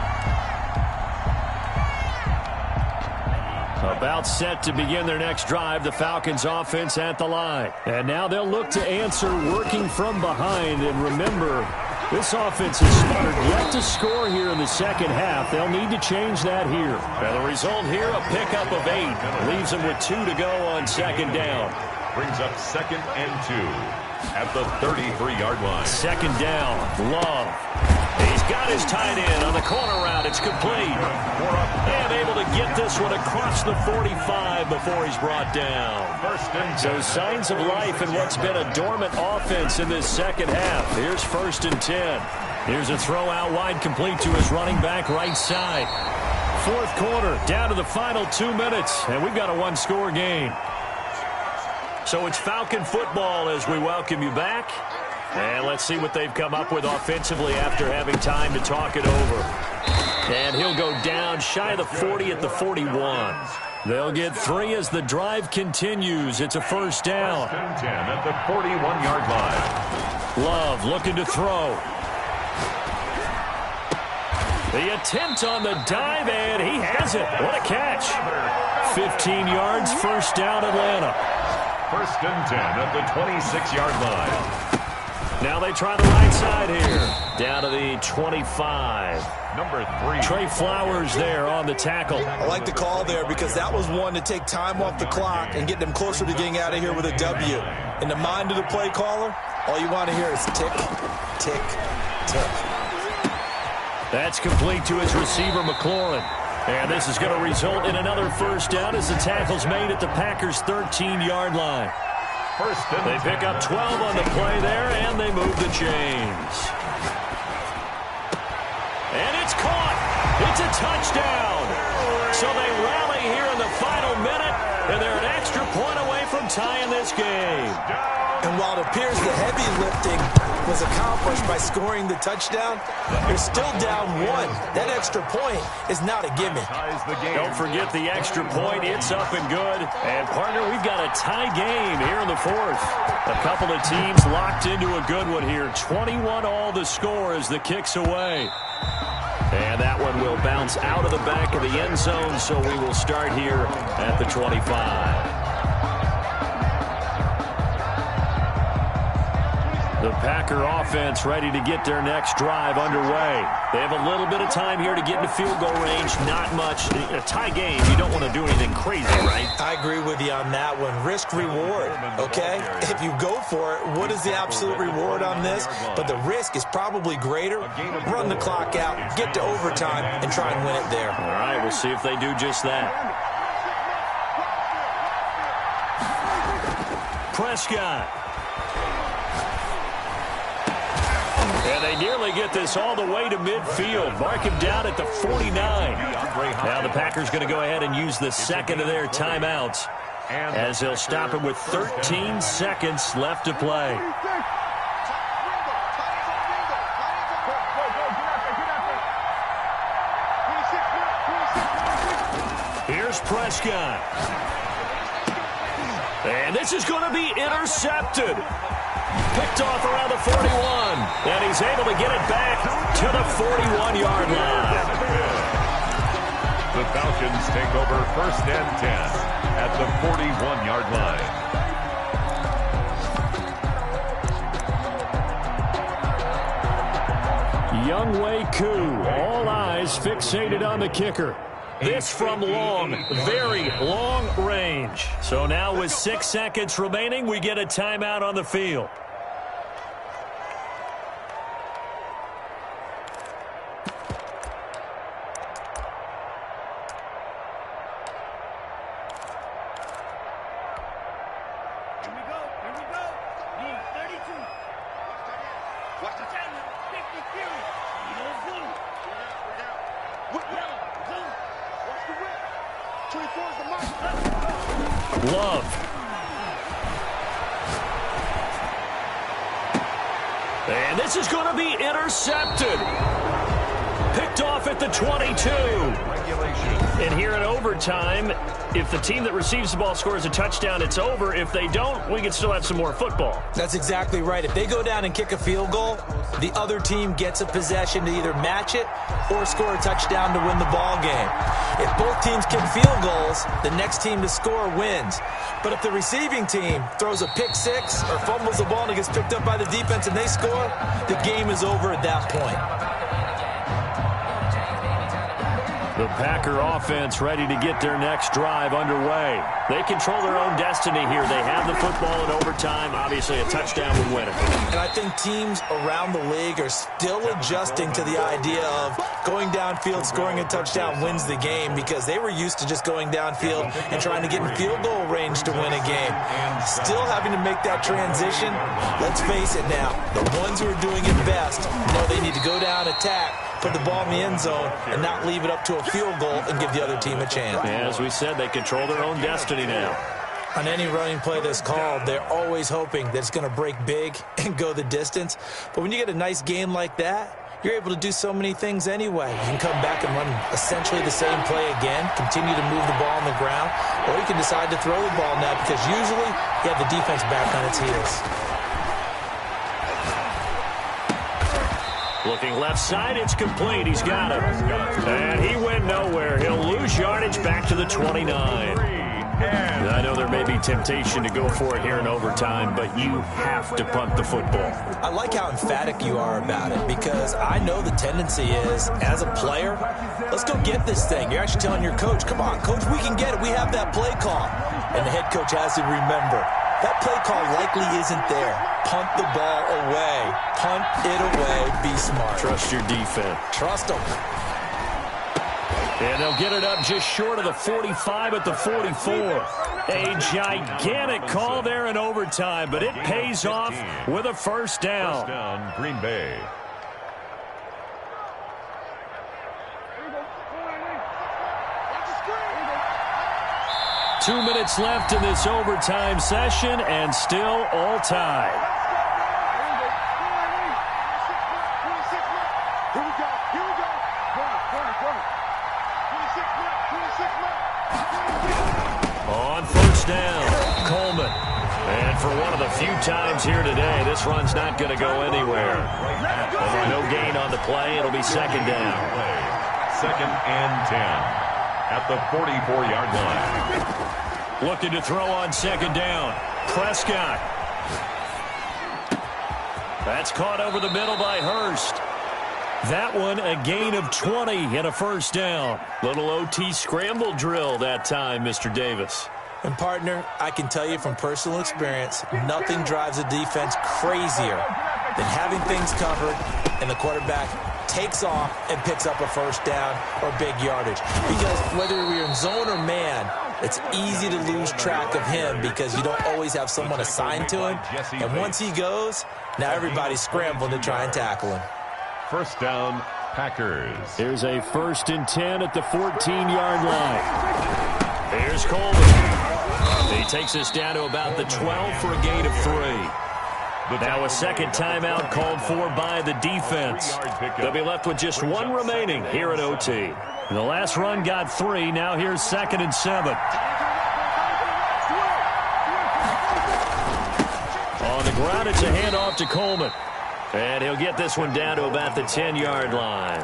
About set to begin their next drive, the Falcons offense at the line. And now they'll look to answer working from behind. And remember, this offense is smart. Yet to score here in the second half. They'll need to change that here. And the result here, a pickup of 8. Leaves them with 2 to go on 2nd down. Brings up 2nd and 2 at the 33-yard line. 2nd down, Love. He's got his tight end on the corner route. It's complete. And able to get this one across the 45 before he's brought down. So signs of life in what's been a dormant offense in this second half. Here's 1st and 10. Here's a throw out wide, complete to his running back right side. 4th quarter, down to the final 2 minutes, and we've got a 1-score game. So it's Falcon football as we welcome you back. And let's see what they've come up with offensively after having time to talk it over. And he'll go down shy of the 40 at the 41. They'll get 3 as the drive continues. It's a 1st down. 1st and 10 at the 41-yard line. Love looking to throw. The attempt on the dive, and he has it. What a catch. 15 yards, 1st down, Atlanta. 1st and 10 at the 26-yard line. Now they try the right side here. Down to the 25. Number 3. Trey Flowers there on the tackle. I like the call there because that was one to take time off the clock and get them closer to getting out of here with a W. In the mind of the play caller, all you want to hear is tick, tick, tick. That's complete to his receiver, McLaurin. And this is going to result in another 1st down as the tackle's made at the Packers' 13-yard line. They pick up 12 on the play there, and they move the chains. And it's caught. It's a touchdown. So they rally here in the final minute, and they're an extra point away from tying this game. And while it appears the heavy lifting was accomplished by scoring the touchdown, they're still down 1. That extra point is not a gimme. Don't forget the extra point. It's up and good. And, partner, we've got a tie game here in the 4th. A couple of teams locked into a good one here. 21 all the score as the kick's away. And that one will bounce out of the back of the end zone, so we will start here at the 25. The Packer offense ready to get their next drive underway. They have a little bit of time here to get into field goal range. Not much. A tie game, you don't want to do anything crazy, right? I agree with you on that one. Risk reward, okay? If you go for it, what is the absolute reward on this? But the risk is probably greater. Run the clock out, get to overtime, and try and win it there. All right, we'll see if they do just that. Prescott. And they nearly get this all the way to midfield. Mark him down at the 49. Now the Packers going to go ahead and use the second of their timeouts as they'll stop him with 13 seconds left to play. Here's Prescott. And this is going to be intercepted. Picked off around the 41, and he's able to get it back to the 41-yard line. The Falcons take over 1st and 10 at the 41-yard line. Younghoe Koo. All eyes fixated on the kicker. This from long, very long range. So now with 6 seconds remaining, we get a timeout on the field. Love. And this is going to be intercepted. Picked off at the 22. And here in overtime, if the team that receives the ball scores a touchdown, it's over. If they don't, we can still have some more football. That's exactly right. If they go down and kick a field goal, the other team gets a possession to either match it or score a touchdown to win the ball game. If both teams kick field goals, the next team to score wins. But if the receiving team throws a pick six or fumbles the ball and it gets picked up by the defense and they score, the game is over at that point. The Packer offense ready to get their next drive underway. They control their own destiny here. They have the football in overtime. Obviously, a touchdown would win it. And I think teams around the league are still adjusting to the idea of going downfield, scoring a touchdown wins the game, because they were used to just going downfield and trying to get in field goal range to win a game. Still having to make that transition. Let's face it now, the ones who are doing it best know they need to go down, attack, put the ball in the end zone, and not leave it up to a field goal and give the other team a chance. As we said, they control their own destiny now. On any running play that's called, they're always hoping that it's going to break big and go the distance. But when you get a nice game like that, you're able to do so many things anyway. You can come back and run essentially the same play again, continue to move the ball on the ground, or you can decide to throw the ball now because usually you have the defense back on its heels. Looking left side, it's complete. He's got it. And he went nowhere. He'll lose yardage back to the 29. I know there may be temptation to go for it here in overtime, but you have to punt the football. I like how emphatic you are about it, because I know the tendency is, as a player, let's go get this thing. You're actually telling your coach, come on, coach, we can get it. We have that play call. And the head coach has to remember, that play call likely isn't there. Punt the ball away. Punt it away. Be smart. Trust your defense. Trust them. And they'll get it up just short of the 45 at the 44. A gigantic call there in overtime, but it pays off with a first down. First down, Green Bay. Two minutes left in this overtime session, and still all tied. On first down, Coleman. And for one of the few times here today, this run's not going to go anywhere. No gain on the play. It'll be second down. Second and 10 at the 44-yard line. Looking to throw on second down. Prescott. That's caught over the middle by Hurst. That one a gain of 20 and a first down. Little OT scramble drill that time, Mr. Davis. And, partner, I can tell you from personal experience, nothing drives a defense crazier than having things covered and the quarterback takes off and picks up a first down or big yardage. Because whether you're in zone or man, it's easy to lose track of him because you don't always have someone assigned to him. And once he goes, now everybody's scrambling to try and tackle him. First down, Packers. Here's a 1st and 10 at the 14-yard line. Here's Coleman. He takes us down to about the 12 for a gain of 3. Now a second timeout called for by the defense. They'll be left with just one remaining here at OT. The last run got 3. Now here's 2nd and 7. On the ground, it's a handoff to Coleman. And he'll get this one down to about the 10-yard line.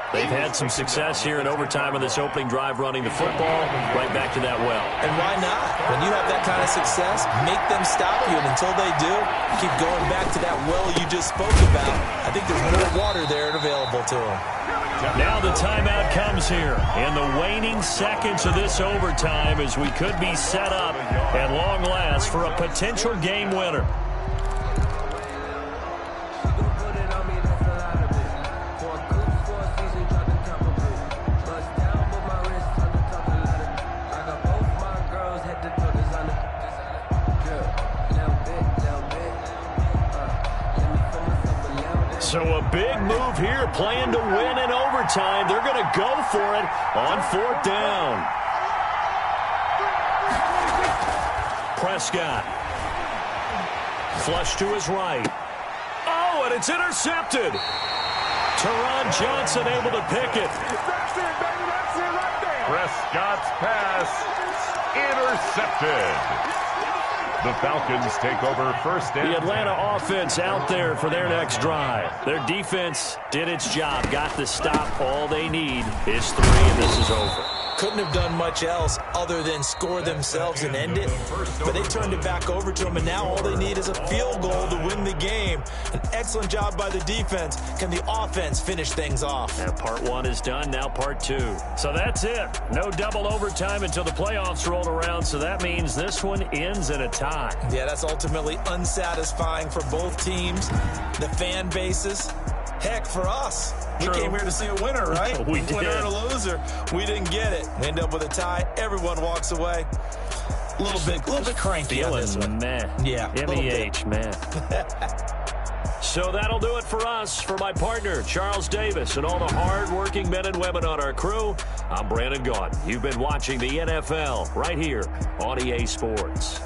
They've had some success here in overtime in this opening drive running the football right back to that well. And why not? When you have that kind of success, make them stop you, and until they do, keep going back to that well you just spoke about. I think there's more water there and available to them. Now the timeout comes here in the waning seconds of this overtime as we could be set up at long last for a potential game winner. So a big move here, playing to win in overtime. They're going to go for it on 4th down. Prescott. Flush to his right. Oh, and it's intercepted. Teron Johnson able to pick it. That's it, baby. That's it right there. Prescott's pass intercepted. The Falcons take over 1st and 10. The Atlanta offense out there for their next drive. Their defense did its job, got the stop. All they need is 3, and this is over. Couldn't have done much else other than score themselves and end it. But they turned it back over to them, and now all they need is a field goal to win the game. An excellent job by the defense. Can the offense finish things off? And part 1 is done, now part 2. So that's it. No double overtime until the playoffs roll around, so that means this one ends in a tie. Yeah, that's ultimately unsatisfying for both teams, the fan bases. Heck, for us. True. We came here to see a winner, right? We did. Winner and a loser. We didn't get it. We end up with a tie. Everyone walks away. A little bit cranky on this one. Meh. Yeah, MEH, man. So that'll do it for us. For my partner, Charles Davis, and all the hard-working men and women on our crew, I'm Brandon Gaudin. You've been watching the NFL right here on EA Sports.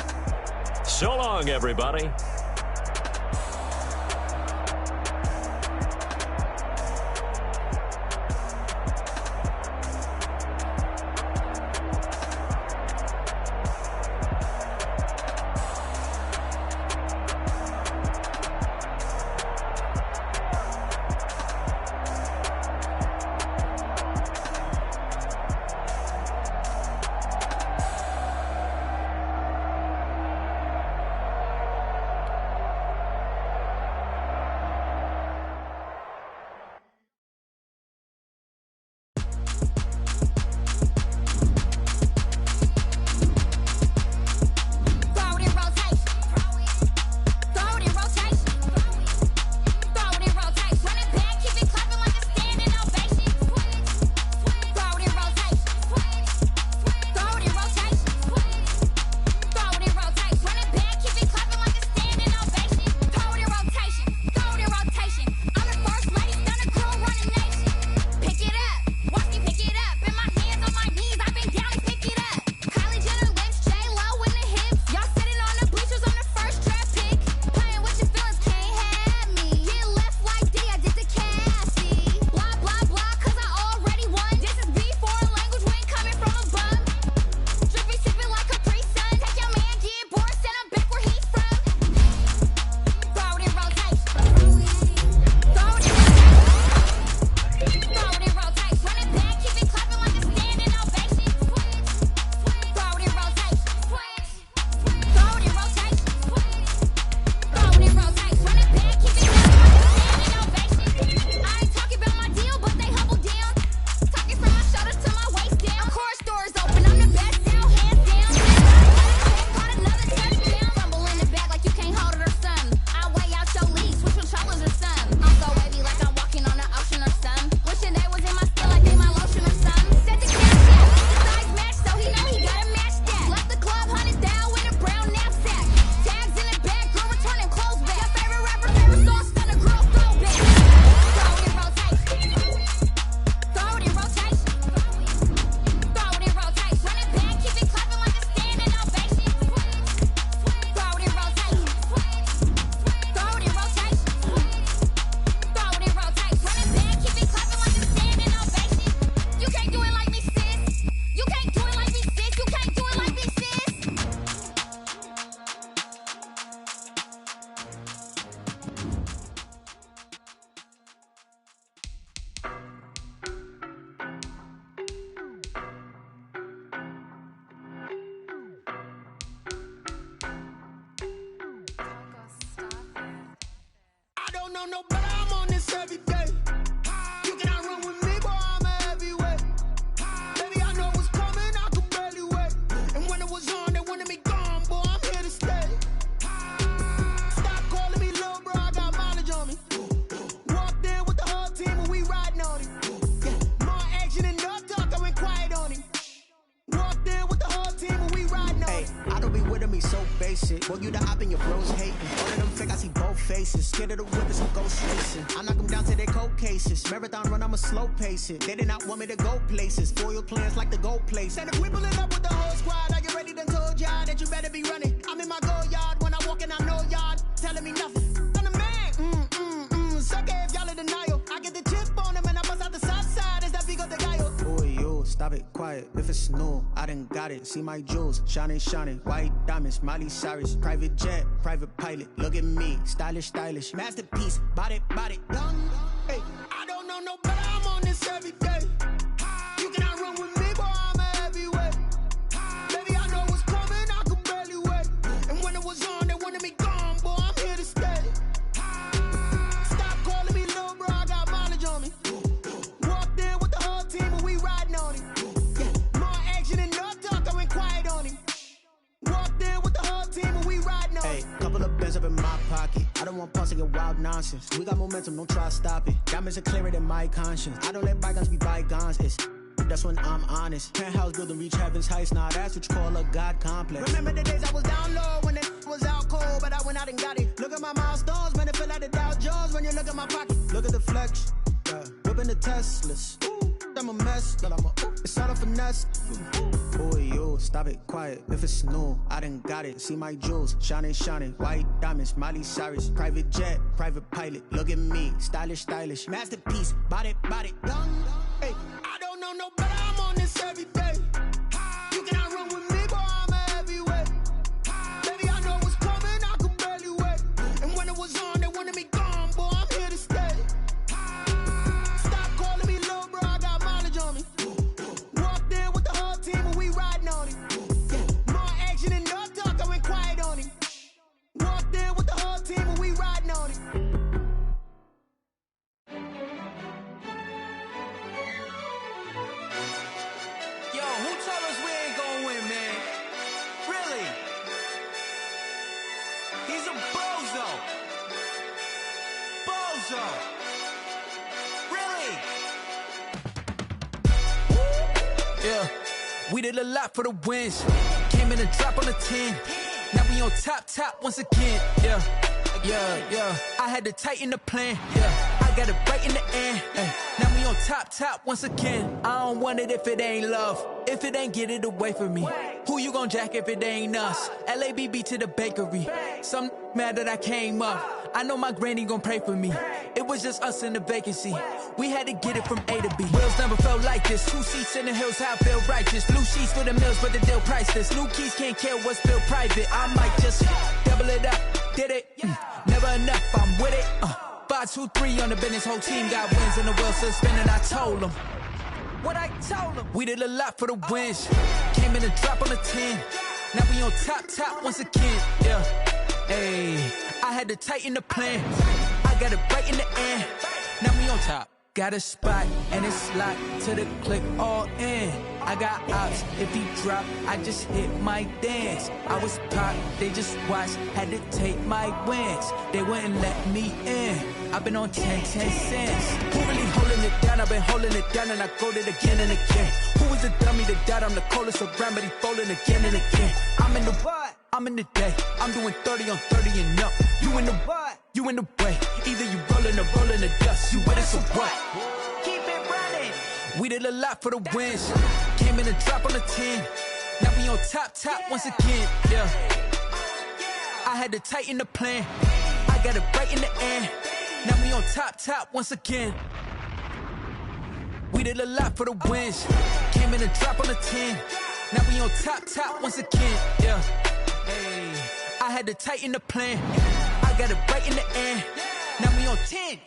So long, everybody. know no better, I'm on this every day. You cannot run with me, boy, I'm a heavyweight. Baby, I know what's coming, I could barely wait. And when it was on, they wanted me gone, boy, I'm here to stay. Stop calling me little bro, I got mileage on me. Walked in with the whole team and we riding on him. Yeah, more action and no talk, I went quiet on him. Walked in with the whole team and we riding on him. I don't be with me so basic. Well, you the op and your bros hating. One of them fake, I see both faces. Scared of the whippers who go racing. I knock them down to their cold cases. Marathon run, I'ma slow pace it. They did not want me to go places. Foil plans like the gold place. And if we pulling up with the whole squad, are you ready? Done told y'all that you better be running. I'm in my go yard when I walk in, I know y'all telling me nothing. I'm the man. Suck it if y'all in denial. I get the chip on him and I bust out the south side. Is that Vigo de Gallo? Boy, yo, stop it, quiet. If it's new, I done got it. See my jewels, shining, shining. White diamonds, Miley Cyrus. Private jet, private pilot. Look at me, stylish, stylish. Masterpiece, body, young. Hey, I don't know no better, I'm on this every day. You cannot run with me, boy, I'm a heavyweight. Baby, I know what's coming, I could barely wait. And when it was on, they wanted me gone, boy, I'm here to stay. Stop calling me little bro, I got mileage on me. Walked in with the whole team and we riding on him. Yeah, more action and no talk, I went quiet on him. Walked in with the whole team and we riding on him. Couple of bands up in my pocket. I don't want pause to get wild nonsense. We got momentum, don't try to stop it. Diamonds are clearer than my conscience. I don't let bygones be bygones. That's when I'm honest. Penthouse building reach heaven's heights. Nah, that's what you call a God complex. Remember the days I was down low when it was out cold, but I went out and got it. Look at my milestones, man, it feel like the Dow Jones when you look at my pocket. Look at the flex, whipping the Teslas. I'm a mess, but it's all a finesse. Boy, yo, stop it, quiet. If it's new, I done got it. See my jewels, shining, shining. White diamonds, Miley Cyrus. Private jet, private pilot. Look at me, stylish, stylish. Masterpiece, body, young. Hey, I don't know no better, I'm on this every day. You cannot run with me, boy, I'm a heavyweight. Baby, I know what's coming, I could barely wait. And when it was on, they wanted me gone, boy, I'm here to stay. Stop calling me little bro, I got mileage on me. Walked in with the whole team and we riding on him. Yeah, more action and no talk, I went quiet on him. Walked in with the whole team and we riding on him. Yo, who told us we ain't gonna win, man? Really? He's a bozo. Bozo. Really? Yeah, we did a lot for the wins. Came in and dropped on the 10. Now we on top once again. Yeah. I had to tighten the plan. Yeah, I got it right in the end. Now we on top once again. I don't want it if it ain't love. If it ain't, get it away from me. Who you gon' jack if it ain't us? LABB to the bakery. Some mad that I came up. I know my granny gon' pray for me. It was just us in the vacancy. We had to get it from A to B. Wheels never felt like this. 2 seats in the hills, how I feel righteous. Blue sheets for the mills, but the deal priceless. New keys can't care what's still private. I might just double it up. Did it? Never enough, I'm with it. 5, 2, 3 on the business. Whole team got wins and the wheels still spinning. I told them what I told them. We did a lot for the wins. Came in and dropped on the 10. Now we on top once again. Yeah. Hey, I had to tighten the plan. I got it right in the end. Now we on top. Got a spot and it's locked to the click all in. I got ops, if he drop, I just hit my dance. I was pop, they just watched, had to take my wins. They wouldn't let me in. I've been on 10 cents. Who really holding it down? I've been holding it down and I go it again and again. Who was the dummy that died? I'm the coldest around, but he folding again and again. I'm in the what? I'm in the day. I'm doing 30 on 30 and up. You in the what? You in the way. Either you rolling or rolling the dust. You with us or what? Keep it running. We did a lot for the wins. Came in and dropped on the 10. Now we on top once again. Yeah. I had to tighten the plan. I got it right in the end. Now we on top once again. We did a lot for the wins. Came in and dropped on the 10. Now we on top once again. Yeah. Hey, I had to tighten the plan. I got it right in the end. Now we on 10.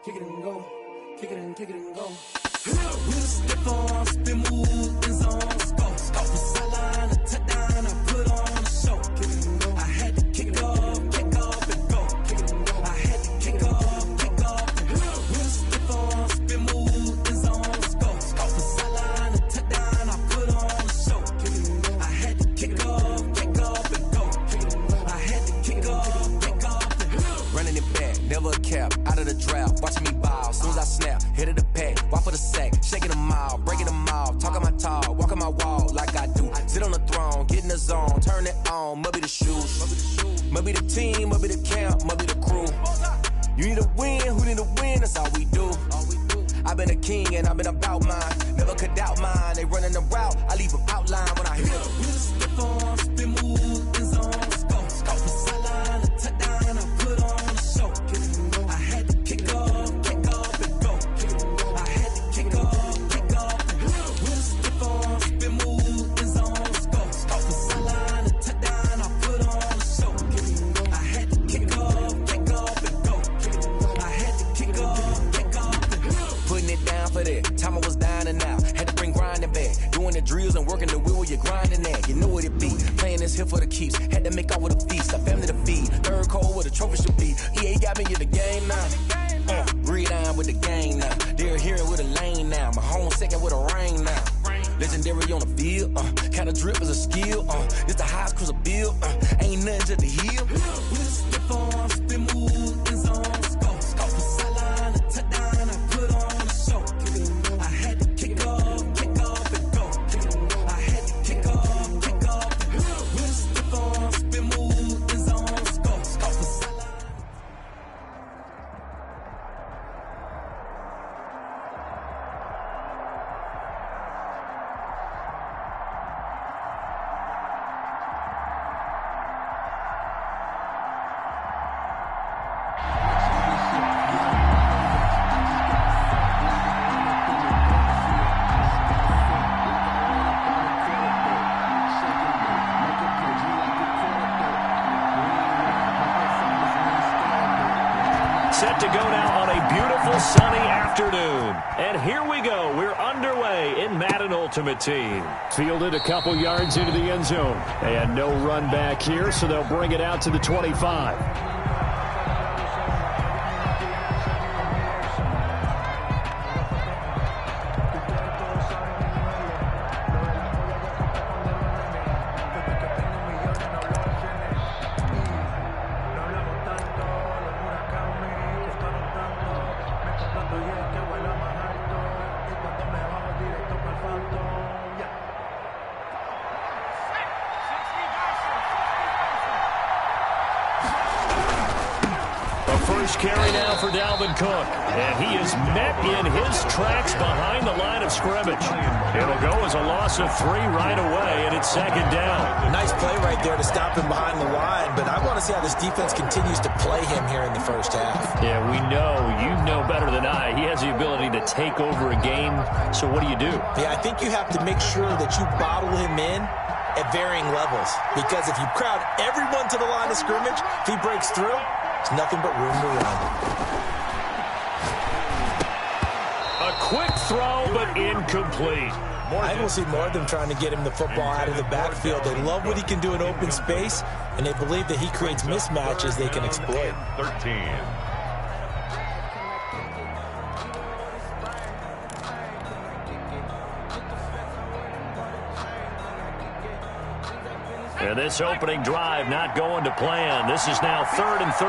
kick it and go, kick it and go. With a stiff arm, spin move, in zone, scope. Off the sideline, a touchdown, I put on a show. Kick it and go. I had to kick off and go. Kick it and go. I had to kick off and go. With a stiff arm, spin move, in zone, scope. Off the sideline, a touchdown, I put on a show. Kick it and go. I had to kick off and go. Kick it and go. I had to kick off and go. Running it back, never a cap, out of the draft, watching me bow. Soon as I snap, hit of the pack, walk for the sack, shaking them out, breaking them out, talking my talk, walking my wall like I do. Sit on the throne, get in the zone, turn it on, must be the shoes, must be the team, must be the camp, must be the crew. You need a win, who need a win, that's all we do. I've been a king and I've been about mine, never could doubt mine. They running the route, I leave them outline when I hit them. With a stiff arm, spin move, in zone, scope. Off the sideline, a touchdown, I put on a show. I had to kick off and go. I had to kick off and go. With a stiff arm, spin move, in zone, scope. Off the sideline, a touchdown, I put on a show. I had to kick off and go. I had to kick off and go. Putting it down for that, time I was down and out, had to bring grinding back, doing the drills and working the wheel where you're grinding at, you know what it be, playing this here for the keeps, had to make off with a feast, a family to feed, third cold where the trophy should be, EA got me in the game now, breathe down with the game now, they're here with a lane now, my home second with a rain now, legendary on the field, kinda drip is a skill, it's the highest cruiser bill, ain't nothing to the hill. With a stiff arm, spin move, in zone, scope. Off the sideline, a touchdown, I put on a show. I had to kick off and go. I had to kick off and go. With a stiff arm, spin move, in zone, scope. Off the sideline. Set to go now on a beautiful sunny afternoon. And here we go. We're underway in Madden Ultimate Team. Fielded a couple yards into the end zone. And no run back here, so they'll bring it out to the 25. First carry now for Dalvin Cook. And he is met in his tracks behind the line of scrimmage. It'll go as a loss of 3 right away, and it's second down. Nice play right there to stop him behind the line, but I want to see how this defense continues to play him here in the first half. Yeah, we know. You know better than I. He has the ability to take over a game. So what do you do? Yeah, I think you have to make sure that you bottle him in at varying levels, because if you crowd everyone to the line of scrimmage, if he breaks through, it's nothing but room to run. A quick throw, but incomplete. I will see more of them trying to get him the football out of the backfield. They love what he can do in open space, and they believe that he creates mismatches they can exploit. 13. And this opening drive not going to plan. This is now 3rd and 13.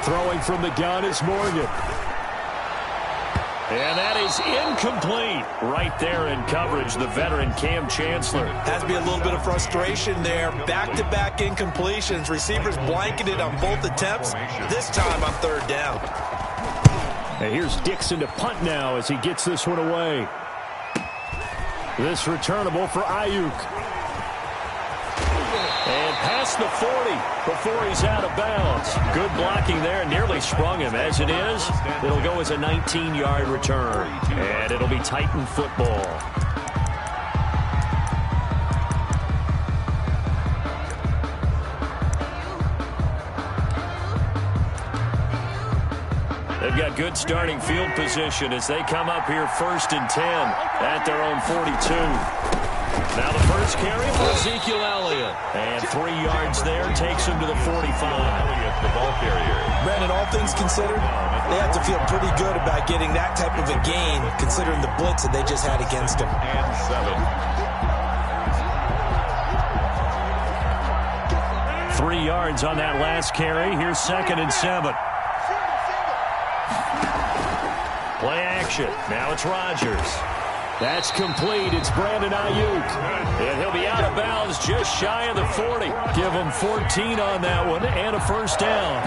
Throwing from the gun is Morgan. And that is incomplete. Right there in coverage, the veteran Cam Chancellor. Has to be a little bit of frustration there. Back-to-back incompletions. Receivers blanketed on both attempts. This time on 3rd down. And here's Dixon to punt now as he gets this one away. This returnable for Ayuk. And past the 40 before he's out of bounds. Good blocking there. Nearly sprung him. As it is, it'll go as a 19-yard return. And it'll be Titan football. They've got good starting field position as they come up here 1st and 10 at their own 42. Now the first carry for Ezekiel Elliott. And 3 yards there takes him to the 45. Elliott, the ball carrier. Brandon, all things considered, they have to feel pretty good about getting that type of a gain considering the blitz that they just had against them. And 7. 3 yards on that last carry. Here's 2nd and 7. Play action. Now it's Rodgers. That's complete. It's Brandon Ayuk. And he'll be out of bounds just shy of the 40. Give him 14 on that one and a first down.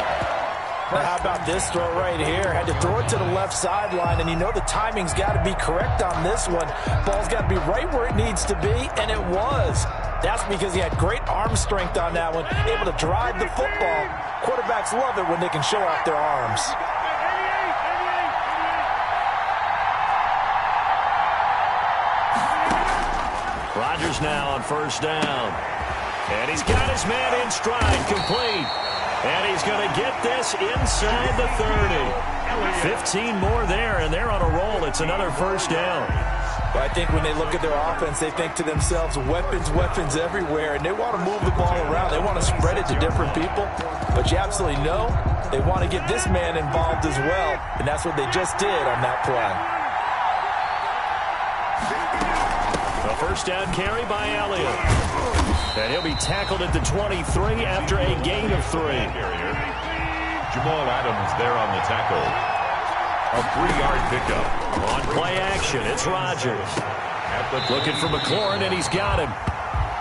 Well, how about this throw right here? Had to throw it to the left sideline, and you know the timing's got to be correct on this one. Ball's got to be right where it needs to be, and it was. That's because he had great arm strength on that one, able to drive the football. Quarterbacks love it when they can show off their arms. Rodgers now on first down. And he's got his man in stride, complete. And he's going to get this inside the 30. 15 more there, and they're on a roll. It's another first down. Well, I think when they look at their offense, they think to themselves, weapons, weapons everywhere, and they want to move the ball around. They want to spread it to different people. But you absolutely know they want to get this man involved as well, and that's what they just did on that play. A first down carry by Elliott. And he'll be tackled at the 23 after a gain of 3. Jamal Adams there on the tackle. A 3-yard pickup. On play action, it's Rodgers. Looking for McLaurin, and he's got him.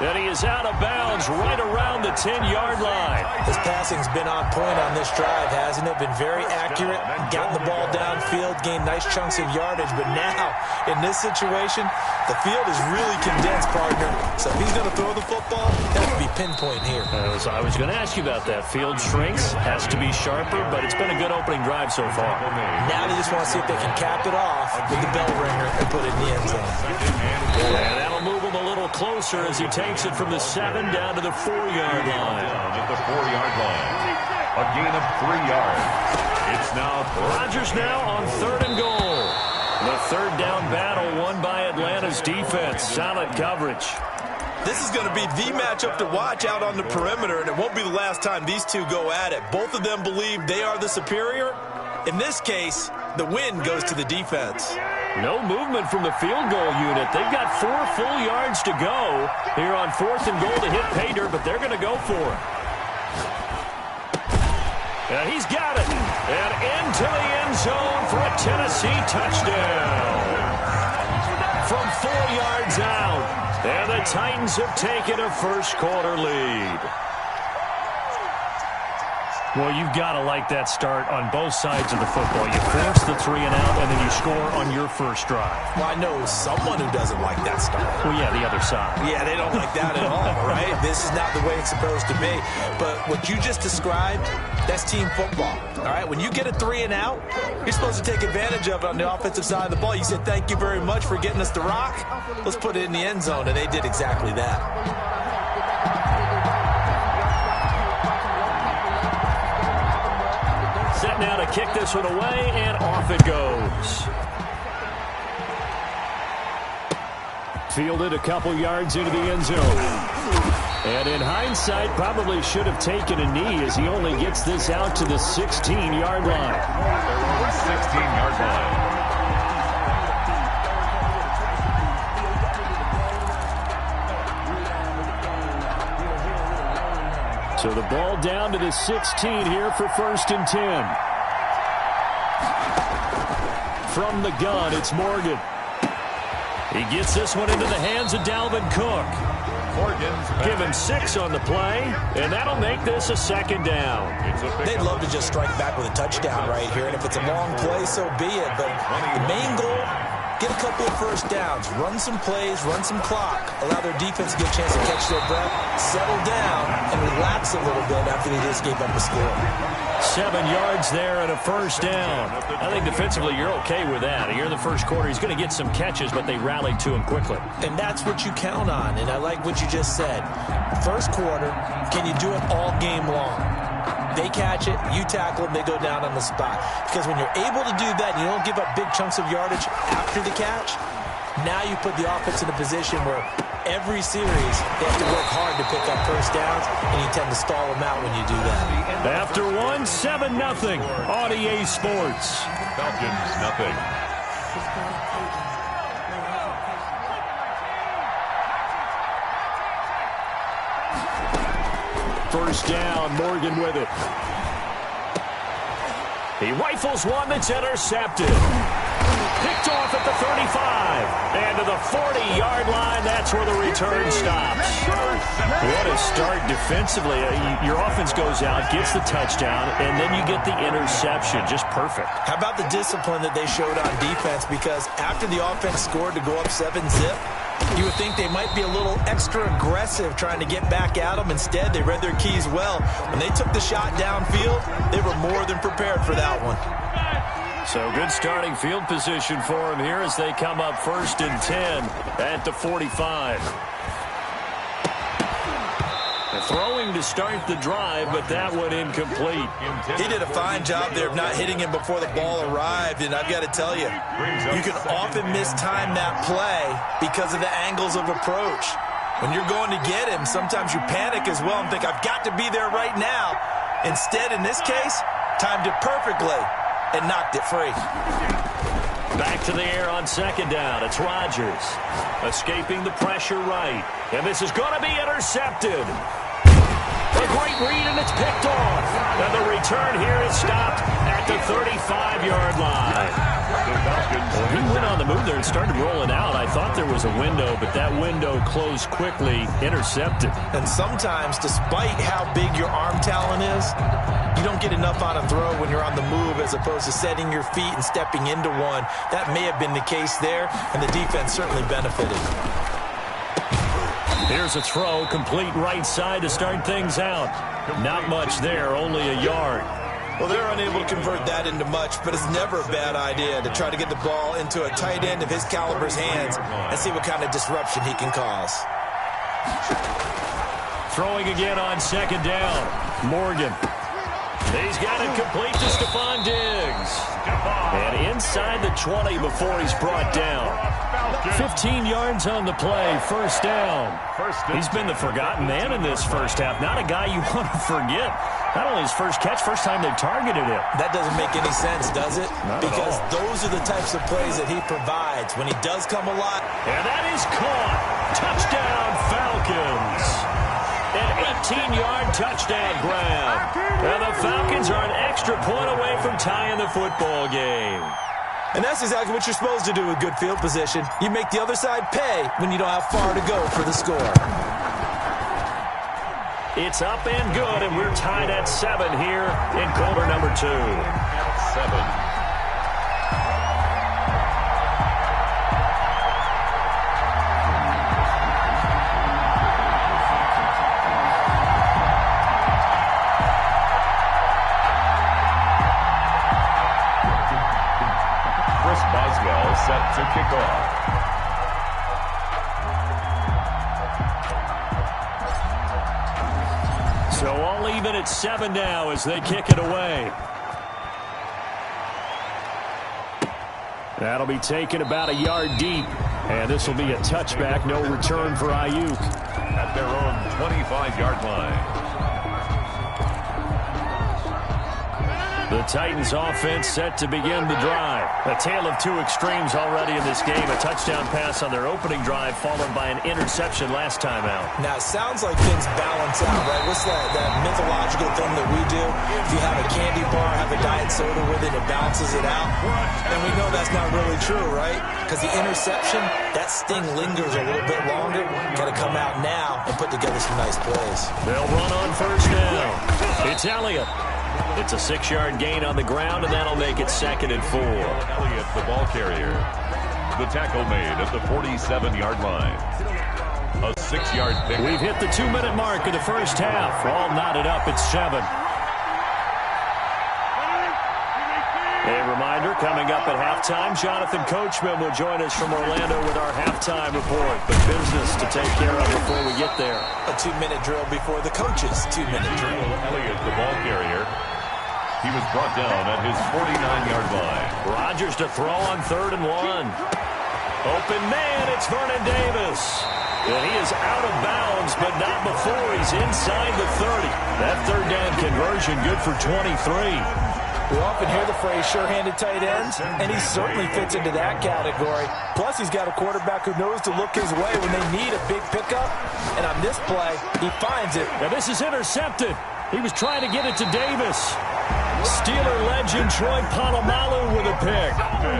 And he is out of bounds right around the 10-yard line. His passing's been on point on this drive, hasn't it? Been very accurate, gotten the ball downfield, gained nice chunks of yardage. But now, in this situation, the field is really condensed, partner. So if he's going to throw the football, that would be pinpoint here. I was going to ask you about that. Field shrinks, has to be sharper, but it's been a good opening drive so far. Now they just want to see if they can cap it off with the bell ringer and put it in the end zone. And that'll move him a little closer as he takes it from the 7 down to the 4-yard line. At the 4-yard line. A gain of 3 yards. It's now Rodgers now on 3rd and goal. The 3rd down battle won by Atlanta's defense. Solid coverage. This is going to be the matchup to watch out on the perimeter, and it won't be the last time these two go at it. Both of them believe they are the superior. In this case, the win goes to the defense. No movement from the field goal unit. They've got 4 full yards to go here on 4th and goal to hit pay dirt, but they're going to go for it. And he's got it. And into the end zone for a Tennessee touchdown. From 4 yards out. And the Titans have taken a first-quarter lead. Well, you've got to like that start on both sides of the football. You force the 3 and out, and then you score on your first drive. Well, I know someone who doesn't like that start. Well, yeah, the other side. Yeah, they don't like that at all, right? This is not the way it's supposed to be. But what you just described, that's team football, all right? When you get a 3 and out, you're supposed to take advantage of it on the offensive side of the ball. You said, thank you very much for getting us the rock. Let's put it in the end zone, and they did exactly that. Set now to kick this one away, and off it goes. Fielded a couple yards into the end zone. And in hindsight, probably should have taken a knee as he only gets this out to the 16-yard line. 16-yard line. So the ball down to the 16 here for 1st and 10. From the gun, it's Morgan. He gets this one into the hands of Dalvin Cook. Give him 6 on the play, and that'll make this a 2nd down. They'd love to just strike back with a touchdown right here, and if it's a long play, so be it. But the main goal, get a couple of first downs, run some plays, run some clock, allow their defense to get a chance to catch their breath, settle down, and relax a little bit after they just gave up a score. 7 yards there and a first down. I think defensively you're okay with that. Here in the first quarter, he's going to get some catches, but they rallied to him quickly. And that's what you count on, and I like what you just said. First quarter, can you do it all game long? They catch it, you tackle them, they go down on the spot. Because when you're able to do that, you don't give up big chunks of yardage after the catch, now you put the offense in a position where every series they have to work hard to pick up first downs, and you tend to stall them out when you do that. After 7-0 on EA Sports. Falcons, nothing. First down, Morgan with it. He rifles one that's intercepted. Picked off at the 35. And to the 40-yard line, that's where the return stops. What a start defensively. Your offense goes out, gets the touchdown, and then you get the interception. Just perfect. How about the discipline that they showed on defense? Because after the offense scored to go up 7-0, you would think they might be a little extra aggressive trying to get back at them. Instead, they read their keys well. When they took the shot downfield, they were more than prepared for that one. So good starting field position for them here as they come up 1st and 10 at the 45. Throwing to start the drive, but that one incomplete. He did a fine job there of not hitting him before the ball arrived, and I've got to tell you, you can often mistime that play because of the angles of approach. When you're going to get him, sometimes you panic as well and think, I've got to be there right now. Instead, in this case, timed it perfectly and knocked it free. Back to the air on 2nd down. It's Rodgers escaping the pressure right. And this is going to be intercepted. A great read, and it's picked off. And the return here is stopped at the 35-yard line. Well, he went on the move there and started rolling out. I thought there was a window, but that window closed quickly, intercepted. And sometimes, despite how big your arm talent is, you don't get enough on a throw when you're on the move as opposed to setting your feet and stepping into one. That may have been the case there, and the defense certainly benefited. Here's a throw, complete right side to start things out. Not much there, only a yard. Well, they're unable to convert that into much, but it's never a bad idea to try to get the ball into a tight end of his caliber's hands and see what kind of disruption he can cause. Throwing again on 2nd down. Morgan. He's got it complete to Stephon Diggs. And inside the 20 before he's brought down. 15 yards on the play, 1st down. He's been the forgotten man in this first half. Not a guy you want to forget. Not only his first catch, first time they've targeted him. That doesn't make any sense, does it? Because those are the types of plays that he provides. When he does come alive. And that is caught. Touchdown, Falcons. An 18-yard touchdown grab. And the Falcons are an extra point away from tying the football game. And that's exactly what you're supposed to do with good field position. You make the other side pay when you don't have far to go for the score. It's up and good, and we're tied at 7 here in quarter number 2. 7. Set to kick off. So all even at 7 now as they kick it away. That'll be taken about a yard deep. And this will be a touchback, no return for Ayuk. At their own 25-yard line. The Titans offense set to begin the drive. A tale of two extremes already in this game. A touchdown pass on their opening drive followed by an interception last time out. Now, it sounds like things balance out, right? What's that mythological thing that we do? If you have a candy bar, have a diet soda with it, it balances it out. And we know that's not really true, right? Because the interception, that sting lingers a little bit longer. Got to come out now and put together some nice plays. They'll run on first down. It's Elliott. It's a 6-yard gain on the ground, and that'll make it 2nd and 4. Elliott, the ball carrier. The tackle made at the 47-yard line. A 6-yard pick. We've hit the 2-minute mark of the first half. All knotted up at 7. A reminder, coming up at halftime, Jonathan Coachman will join us from Orlando with our halftime report. But business to take care of before we get there. A 2-minute drill before the coach's 2-minute drill. Elliott, the ball carrier, He was brought down at his 49-yard line. Rodgers to throw on 3rd and 1. Open man, it's Vernon Davis. And he is out of bounds, but not before he's inside the 30. That 3rd down conversion good for 23. We often hear the phrase sure-handed tight ends, and he certainly fits into that category. Plus, he's got a quarterback who knows to look his way when they need a big pickup. And on this play, he finds it. Now this is intercepted. He was trying to get it to Davis. Steeler legend Troy Polamalu with a pick.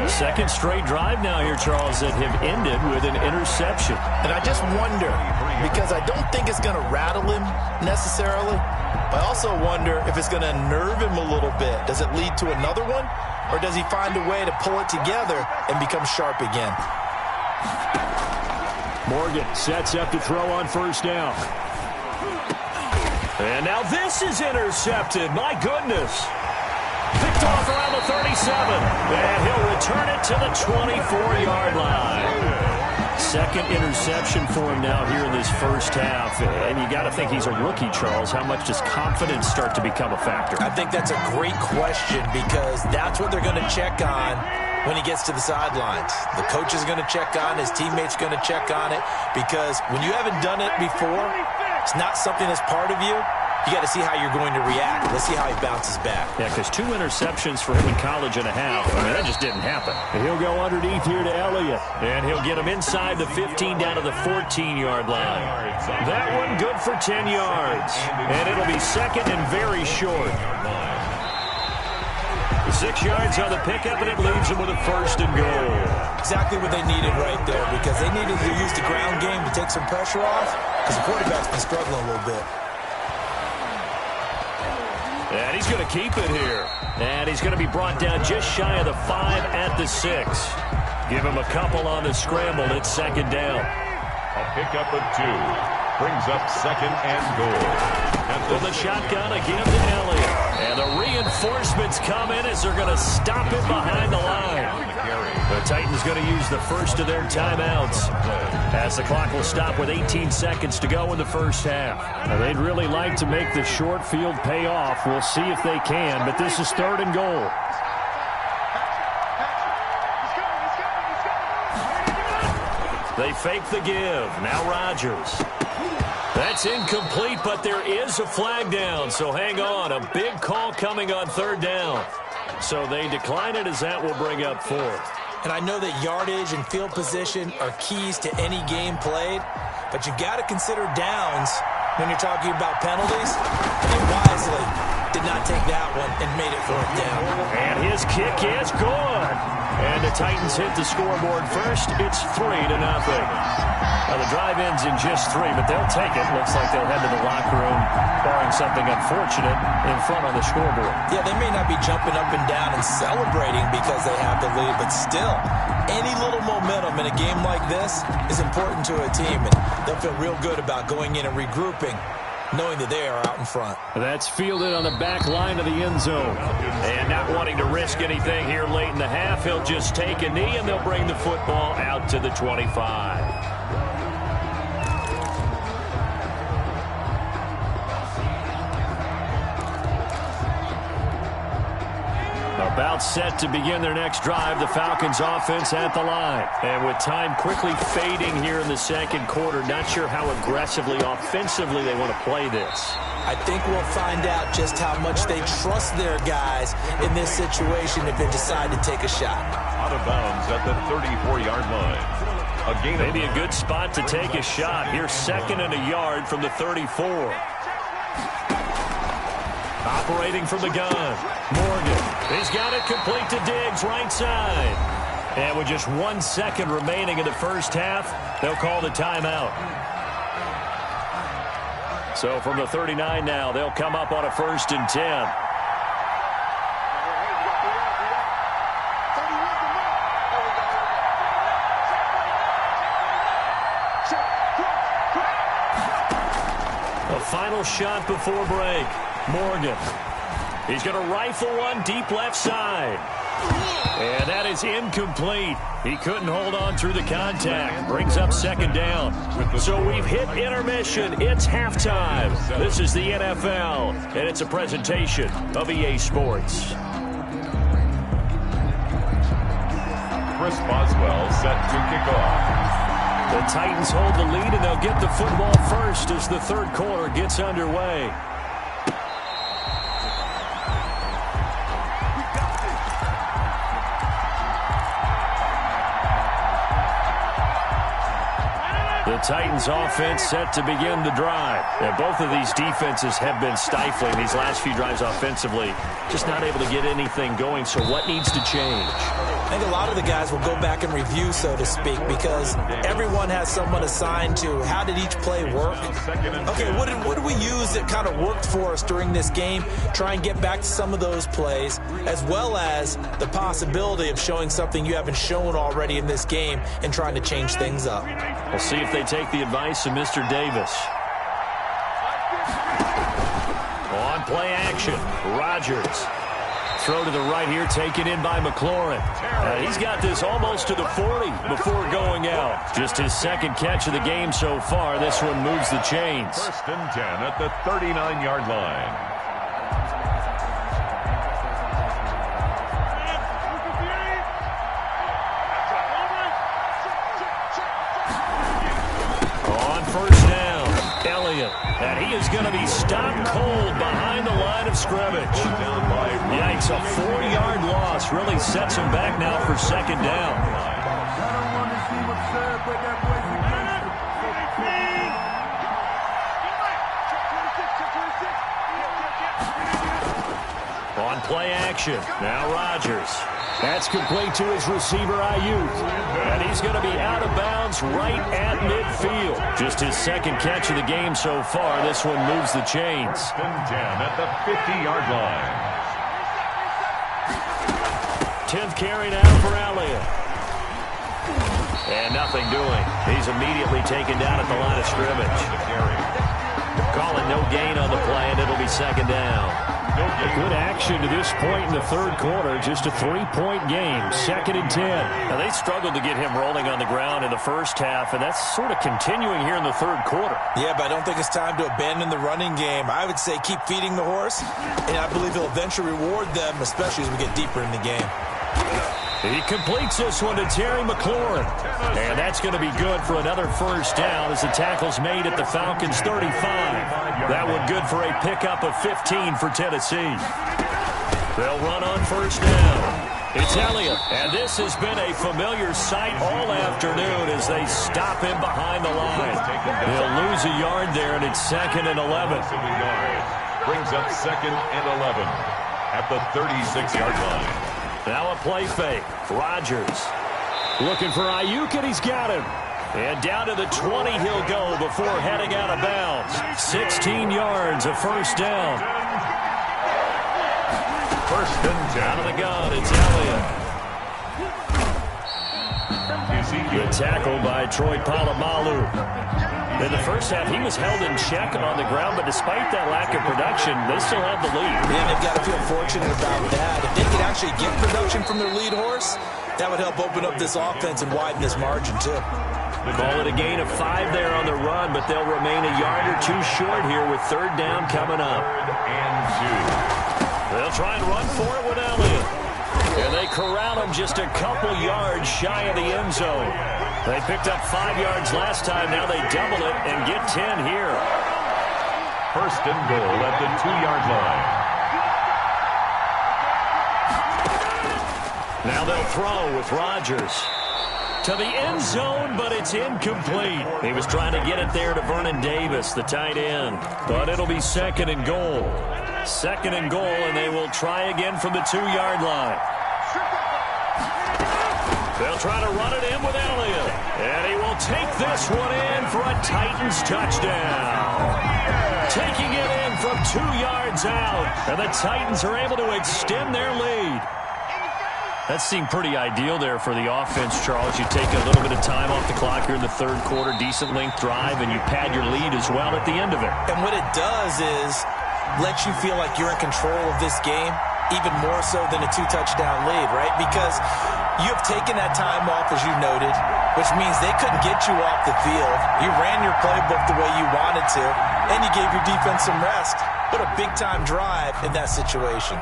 Second straight drive now here, Charles, that have ended with an interception. And I just wonder, because I don't think it's going to rattle him necessarily, but I also wonder if it's going to nerve him a little bit. Does it lead to another one? Or does he find a way to pull it together and become sharp again? Morgan sets up to throw on 1st down. And now this is intercepted. My goodness. Picked off around the 37. And he'll return it to the 24-yard line. Second interception for him now here in this first half. And you got to think he's a rookie, Charles. How much does confidence start to become a factor? I think that's a great question because that's what they're going to check on when he gets to the sidelines. The coach is going to check on, his teammates going to check on it, because when you haven't done it before, it's not something that's part of you. You got to see how you're going to react. Let's see how he bounces back. Yeah, because 2 interceptions for him in college and a half. I mean, that just didn't happen. And he'll go underneath here to Elliott. And he'll get him inside the 15 down to the 14-yard line. That one good for 10 yards. And it'll be second and very short. 6 yards on the pickup, and it leaves them with a 1st and goal. Exactly what they needed right there, because they needed to use the ground game to take some pressure off, because the quarterback's been struggling a little bit. And he's going to keep it here. And he's going to be brought down just shy of the 5 at the 6. Give him a couple on the scramble. It's 2nd down. A pickup of 2. Brings up 2nd and goal. With the shotgun again to Elliott. And the reinforcements come in as they're going to stop it behind the line. The Titans going to use the first of their timeouts as the clock will stop with 18 seconds to go in the first half. Now, they'd really like to make the short field pay off. We'll see if they can, but this is 3rd and goal. They fake the give. Now Rodgers. That's incomplete, but there is a flag down, so hang on. A big call coming on 3rd down. So they decline it as that will bring up 4th. And I know that yardage and field position are keys to any game played, but you've got to consider downs when you're talking about penalties. And wisely did not take that one and made it 4th down. And his kick is good. And the Titans hit the scoreboard first. It's 3-0. Now, the drive ends in just 3, but they'll take it. Looks like they'll head to the locker room, barring something unfortunate, in front on the scoreboard. Yeah, they may not be jumping up and down and celebrating because they have the lead, but still, any little momentum in a game like this is important to a team, and they'll feel real good about going in and regrouping, knowing that they are out in front. That's fielded on the back line of the end zone. And not wanting to risk anything here late in the half, he'll just take a knee, and they'll bring the football out to the 25. About set to begin their next drive, the Falcons offense at the line. And with time quickly fading here in the 2nd quarter, not sure how aggressively, offensively they want to play this. I think we'll find out just how much they trust their guys in this situation if they decide to take a shot. Out of bounds at the 34-yard line. Maybe a good spot to take a shot. Here's 2nd and a yard from the 34. Operating from the gun. Morgan. He's got it complete to Diggs, right side. And with just 1 second remaining in the first half, they'll call the timeout. So from the 39 now, they'll come up on a 1st and 10. A final shot before break. Morgan. He's going to rifle one deep left side. And that is incomplete. He couldn't hold on through the contact. Brings up second down. So we've hit intermission. It's halftime. This is the NFL, and it's a presentation of EA Sports. Chris Boswell set to kick off. The Titans hold the lead, and they'll get the football first as the third quarter gets underway. The Titans offense set to begin the drive. And both of these defenses have been stifling these last few drives offensively. Just not able to get anything going. So what needs to change? I think a lot of the guys will go back and review, so to speak, because everyone has someone assigned to how did each play work. Okay, what did we use that kind of worked for us during this game? Try and get back to some of those plays, as well as the possibility of showing something you haven't shown already in this game and trying to change things up. We'll see if they take the advice of Mr. Davis. On play action, Rodgers. Throw to the right here, taken in by McLaurin. He's got this almost to the 40 before going out. Just his second catch of the game so far. This one moves the chains. 1st and 10 at the 39-yard line. And he is going to be stopped cold behind the line of scrimmage. Yikes, a 4-yard loss really sets him back now for second down. On play action, now Rodgers. That's complete to his receiver, Ayuk. And he's going to be out of bounds right at midfield. Just his second catch of the game so far. This one moves the chains. 1st and 10 at the 50-yard line. 10th carry now for Elliott. And nothing doing. He's immediately taken down at the line of scrimmage. Calling no gain on the play, and it'll be second down. Good action to this point in the third quarter. Just a 3-point game. 2nd and 10. Now, they struggled to get him rolling on the ground in the first half, and that's sort of continuing here in the third quarter. Yeah, but I don't think it's time to abandon the running game. I would say keep feeding the horse, and I believe he'll eventually reward them, especially as we get deeper in the game. He completes this one to Terry McLaurin. And that's going to be good for another first down as the tackle's made at the Falcons' 35. That one good for a pickup of 15 for Tennessee. They'll run on first down. It's Elliott. And this has been a familiar sight all afternoon as they stop him behind the line. They'll lose a yard there, and it's 2nd and 11. Brings up 2nd and 11 at the 36-yard line. Now a play fake. Rodgers looking for Ayuk, and he's got him. And down to the 20 he'll go before heading out of bounds. 16 yards, a first down. 1st and 10. Out of the gun, it's Elliott. Good tackle by Troy Polamalu. In the first half, he was held in check on the ground, but despite that lack of production, they still have the lead. Yeah, they've got to feel fortunate about that. If they could actually get production from their lead horse, that would help open up this offense and widen this margin, too. Call it a gain of 5 there on the run, but they'll remain a yard or two short here with third down coming up. 3rd and 2. They'll try and run for it with Elliott. And they corral him just a couple yards shy of the end zone. They picked up 5 yards last time. Now they double it and get 10 here. 1st and goal at the 2-yard line. Now they'll throw with Rodgers. To the end zone, but it's incomplete. He was trying to get it there to Vernon Davis, the tight end. But it'll be 2nd and goal. 2nd and goal, and they will try again from the 2-yard line. They'll try to run it in with Elliott. And he will take this one in for a Titans touchdown. Taking it in from 2 yards out. And the Titans are able to extend their lead. That seemed pretty ideal there for the offense, Charles. You take a little bit of time off the clock here in the third quarter, decent length drive, and you pad your lead as well at the end of it. And what it does is let you feel like you're in control of this game, even more so than a 2-touchdown lead, right? Because you have taken that time off, as you noted, which means they couldn't get you off the field. You ran your playbook the way you wanted to, and you gave your defense some rest. What a big-time drive in that situation.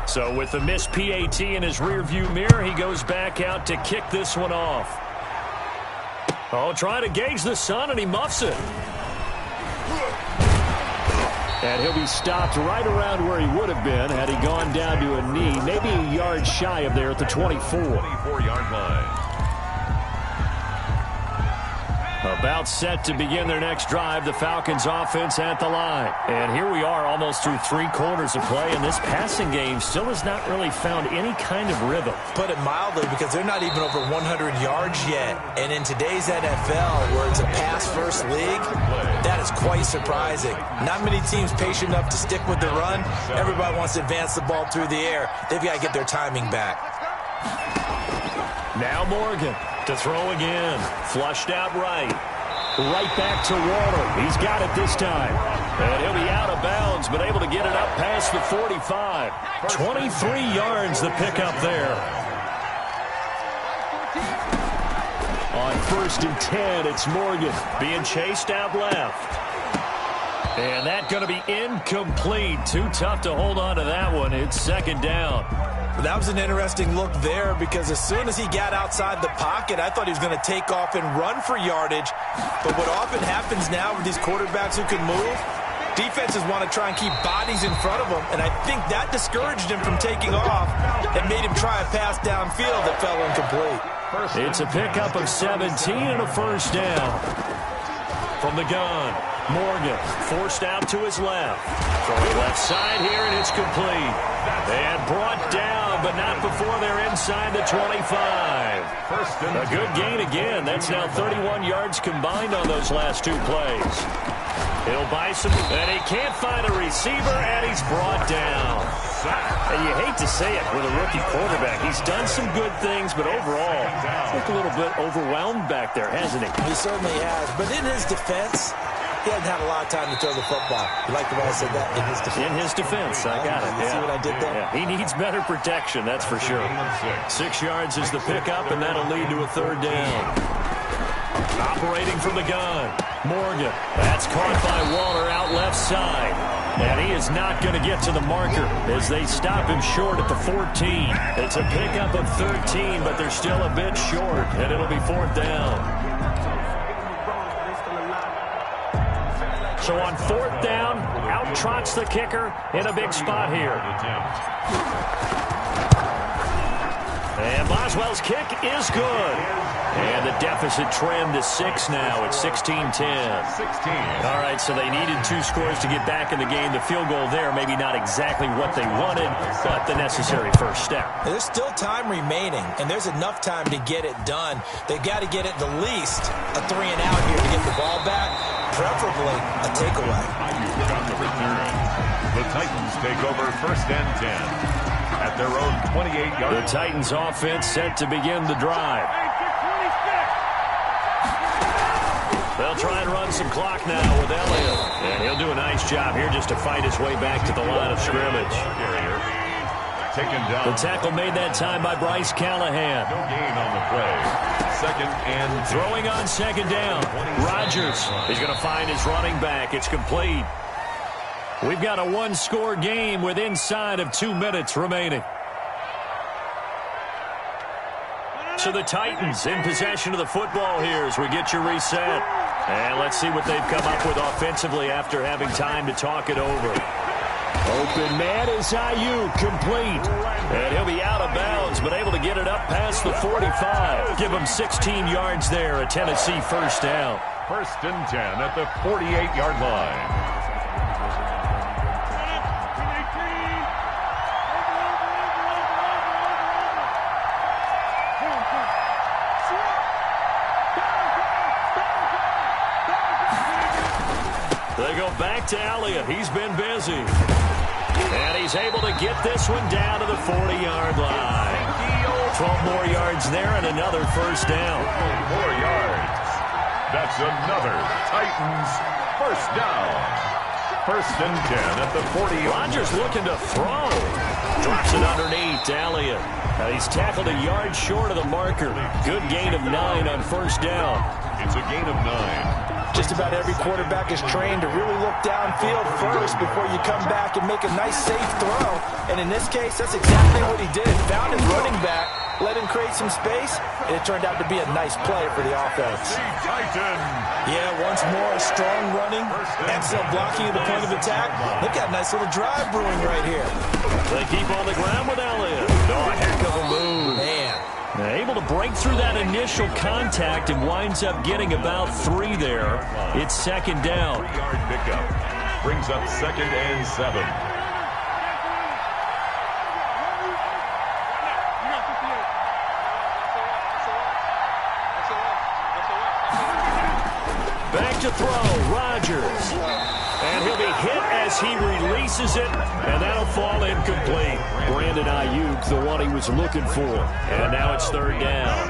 So with the missed PAT in his rearview mirror, he goes back out to kick this one off. Oh, trying to gauge the sun, and he muffs it. And he'll be stopped right around where he would have been had he gone down to a knee, maybe a yard shy of there at the 24. 24-yard line. About set to begin their next drive, the Falcons offense at the line. And here we are almost through 3 quarters of play, and this passing game still has not really found any kind of rhythm. Put it mildly, because they're not even over 100 yards yet. And in today's NFL, where it's a pass-first league, that is quite surprising. Not many teams patient enough to stick with the run. Everybody wants to advance the ball through the air. They've got to get their timing back. Now Morgan to throw again. Flushed out right. Right back to Waller. He's got it this time. And he'll be out of bounds, but able to get it up past the 45. 23 yards the pickup there. On 1st and 10, it's Morgan being chased out left. And that's going to be incomplete. Too tough to hold on to that one. It's 2nd down. That was an interesting look there, because as soon as he got outside the pocket, I thought he was going to take off and run for yardage. But what often happens now with these quarterbacks who can move, defenses want to try and keep bodies in front of them, and I think that discouraged him from taking off and made him try a pass downfield that fell incomplete. It's a pickup of 17 and a 1st down. From the gun, Morgan forced out to his left. Throwing left side here, and it's complete. And brought down, but not before they're inside the 25. A good gain again. That's now 31 yards combined on those last 2 plays. He'll buy some, and he can't find a receiver, and he's brought down. And you hate to say it with a rookie quarterback. He's done some good things, but overall, he's looked a little bit overwhelmed back there, hasn't he? He certainly has. But in his defense, he hasn't had a lot of time to throw the football. You like the way I said that? In his defense. In his defense. I got it. You see what I did there? Yeah. He needs better protection, that's for sure. 6 yards is the pickup, and that'll lead to a 3rd down. Operating from the gun, Morgan. That's caught by Waller out left side. And he is not going to get to the marker as they stop him short at the 14. It's a pickup of 13, but they're still a bit short, and it'll be 4th down. So on 4th down, out trots the kicker in a big spot here. And Boswell's kick is good. And the deficit trimmed to 6 now. It's 16-10. All right, so they needed 2 scores to get back in the game. The field goal there, maybe not exactly what they wanted, but the necessary first step. There's still time remaining, and there's enough time to get it done. They've got to get at the least a 3-and-out here to get the ball back, preferably a takeaway. The Titans take over 1st and 10 at their own 28-yard line. The Titans offense set to begin the drive. They'll try and run some clock now with Elliott. And he'll do a nice job here just to fight his way back to the line of scrimmage. Taken down. The tackle made that time by Bryce Callahan. No gain on the play. 2nd and 10. Throwing on 2nd down. Rodgers is going to find his running back. It's complete. We've got a 1-score game with inside of 2 minutes remaining. So the Titans in possession of the football here as we get you reset. And let's see what they've come up with offensively after having time to talk it over. Open man is Ayuk, complete. And he'll be out of bounds, but able to get it up past the 45. Give him 16 yards there, a Tennessee 1st down. 1st and 10 at the 48-yard line. They go back to Elliott. He's been busy. And he's able to get this one down to the 40-yard line. 12 more yards there and another 1st down. 12 more yards. That's another Titans 1st down. First and 10 at the 40. Rodgers looking to throw. Drops it underneath to Elliott. He's tackled a yard short of the marker. Good gain of 9 on first down. It's a gain of 9. Just about every quarterback is trained to really look downfield first before you come back and make a nice, safe throw. And in this case, that's exactly what he did. Found his running back, let him create some space, and it turned out to be a nice play for the offense. Yeah, once more, strong running, excellent blocking at the point of attack. They've got a nice little drive brewing right here. They keep on the ground with Elliott. Oh, a heck of a move. Man. Able to break through that initial contact and winds up getting about 3 there. It's second down. 3-yard pickup. Brings up second and 7. Back to throw, Rodgers. And he'll be hit as he releases it, and that'll fall incomplete. Brandon Ayuk, the one he was looking for. And now it's third down.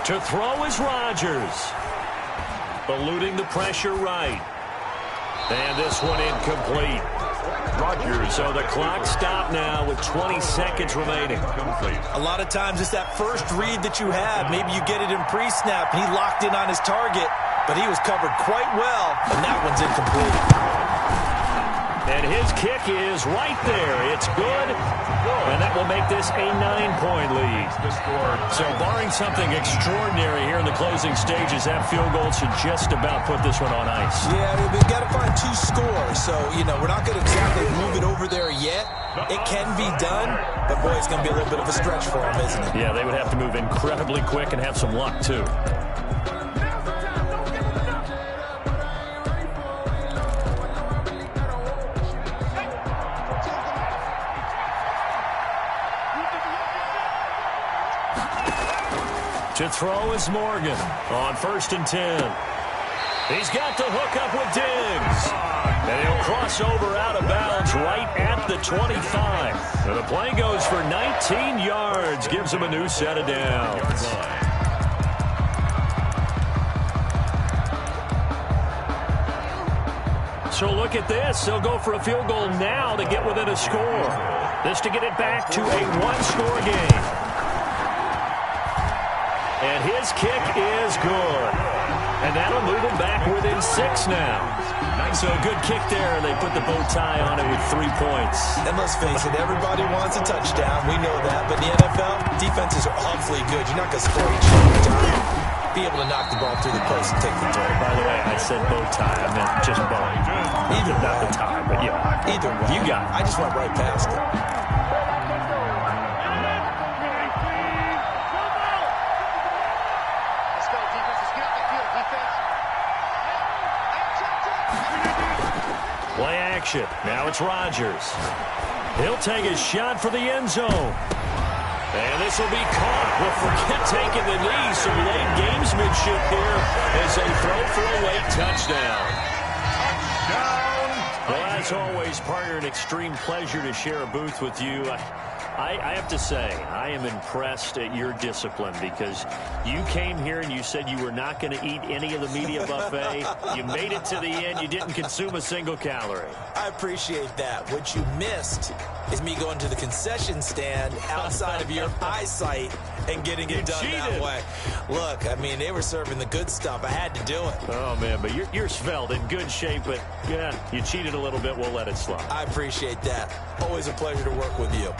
To throw is Rodgers. Eluding the pressure right. And this one incomplete. Rodgers, so the clock stopped now with 20 seconds remaining. A lot of times it's that first read that you have. Maybe you get it in pre-snap, and he locked in on his target, but he was covered quite well, and that one's incomplete. And his kick is right there. It's good, and that will make this a 9-point lead. So barring something extraordinary here in the closing stages, that field goal should just about put this one on ice. Yeah, we've got to find 2 scores. So, we're not going to exactly move it over there yet. It can be done, but, boy, it's going to be a little bit of a stretch for them, isn't it? Yeah, they would have to move incredibly quick and have some luck, too. To throw is Morgan on first and 10. He's got the hook up with Diggs. And he'll cross over out of bounds right at the 25. And the play goes for 19 yards. Gives him a new set of downs. So look at this. They'll go for a field goal now to get within a score. This to get it back to a 1-score game. And his kick is good. And that'll move him back within 6 now. So a good kick there, and they put the bow tie on it with 3 points. And let's face it, everybody wants a touchdown. We know that. But in the NFL, defenses are awfully good. You're not going to score each time. Be able to knock the ball through the post and take the throw. By the way, I said bow tie. I meant just bow. Either not the tie, but yeah. Either way. You got it. I just went right past it. Play action. Now it's Rodgers. He'll take a shot for the end zone. And this will be caught. Well, forget taking the knee. Some late gamesmanship here as they throw for a late touchdown. Well, as always, partner, an extreme pleasure to share a booth with you. I have to say, I am impressed at your discipline because you came here and you said you were not going to eat any of the media buffet. You made it to the end. You didn't consume a single calorie. I appreciate that. What you missed is me going to the concession stand outside of your eyesight and getting it done that way. Look, I mean, they were serving the good stuff. I had to do it. Oh, man, but you're svelte, in good shape, but, yeah, you cheated a little bit. We'll let it slide. I appreciate that. Always a pleasure to work with you.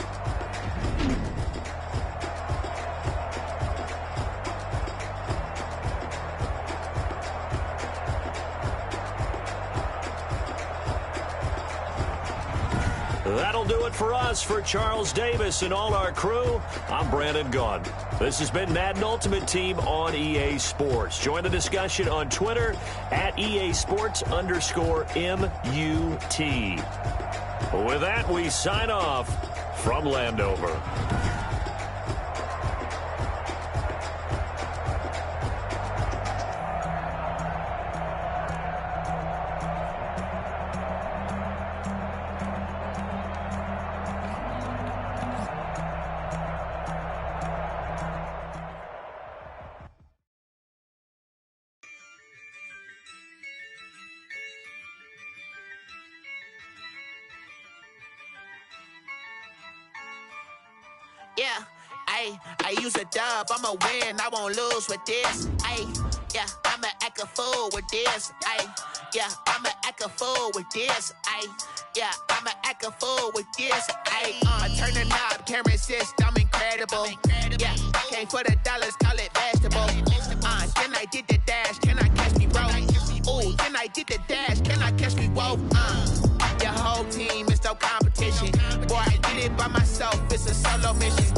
That'll do it for us. For Charles Davis and all our crew, I'm Brandon Gaudin. This has been Madden Ultimate Team on EA Sports. Join the discussion on Twitter at EA Sports_MUT. With that, we sign off from Landover. Yeah, I use a dub, I'ma win, I won't lose with this. Yeah, I'ma act a fool with this. Yeah, I'ma act a fool with this. Yeah, I'ma act a fool with this. I turn the knob, camera assist, I'm incredible. Yeah, came for the dollars, call it vegetable. Then I did the dash, can I catch me, bro? Ooh, then I did the dash, can I catch me, whoa? Your whole team is no competition. Boy, I did it by myself, it's a solo mission.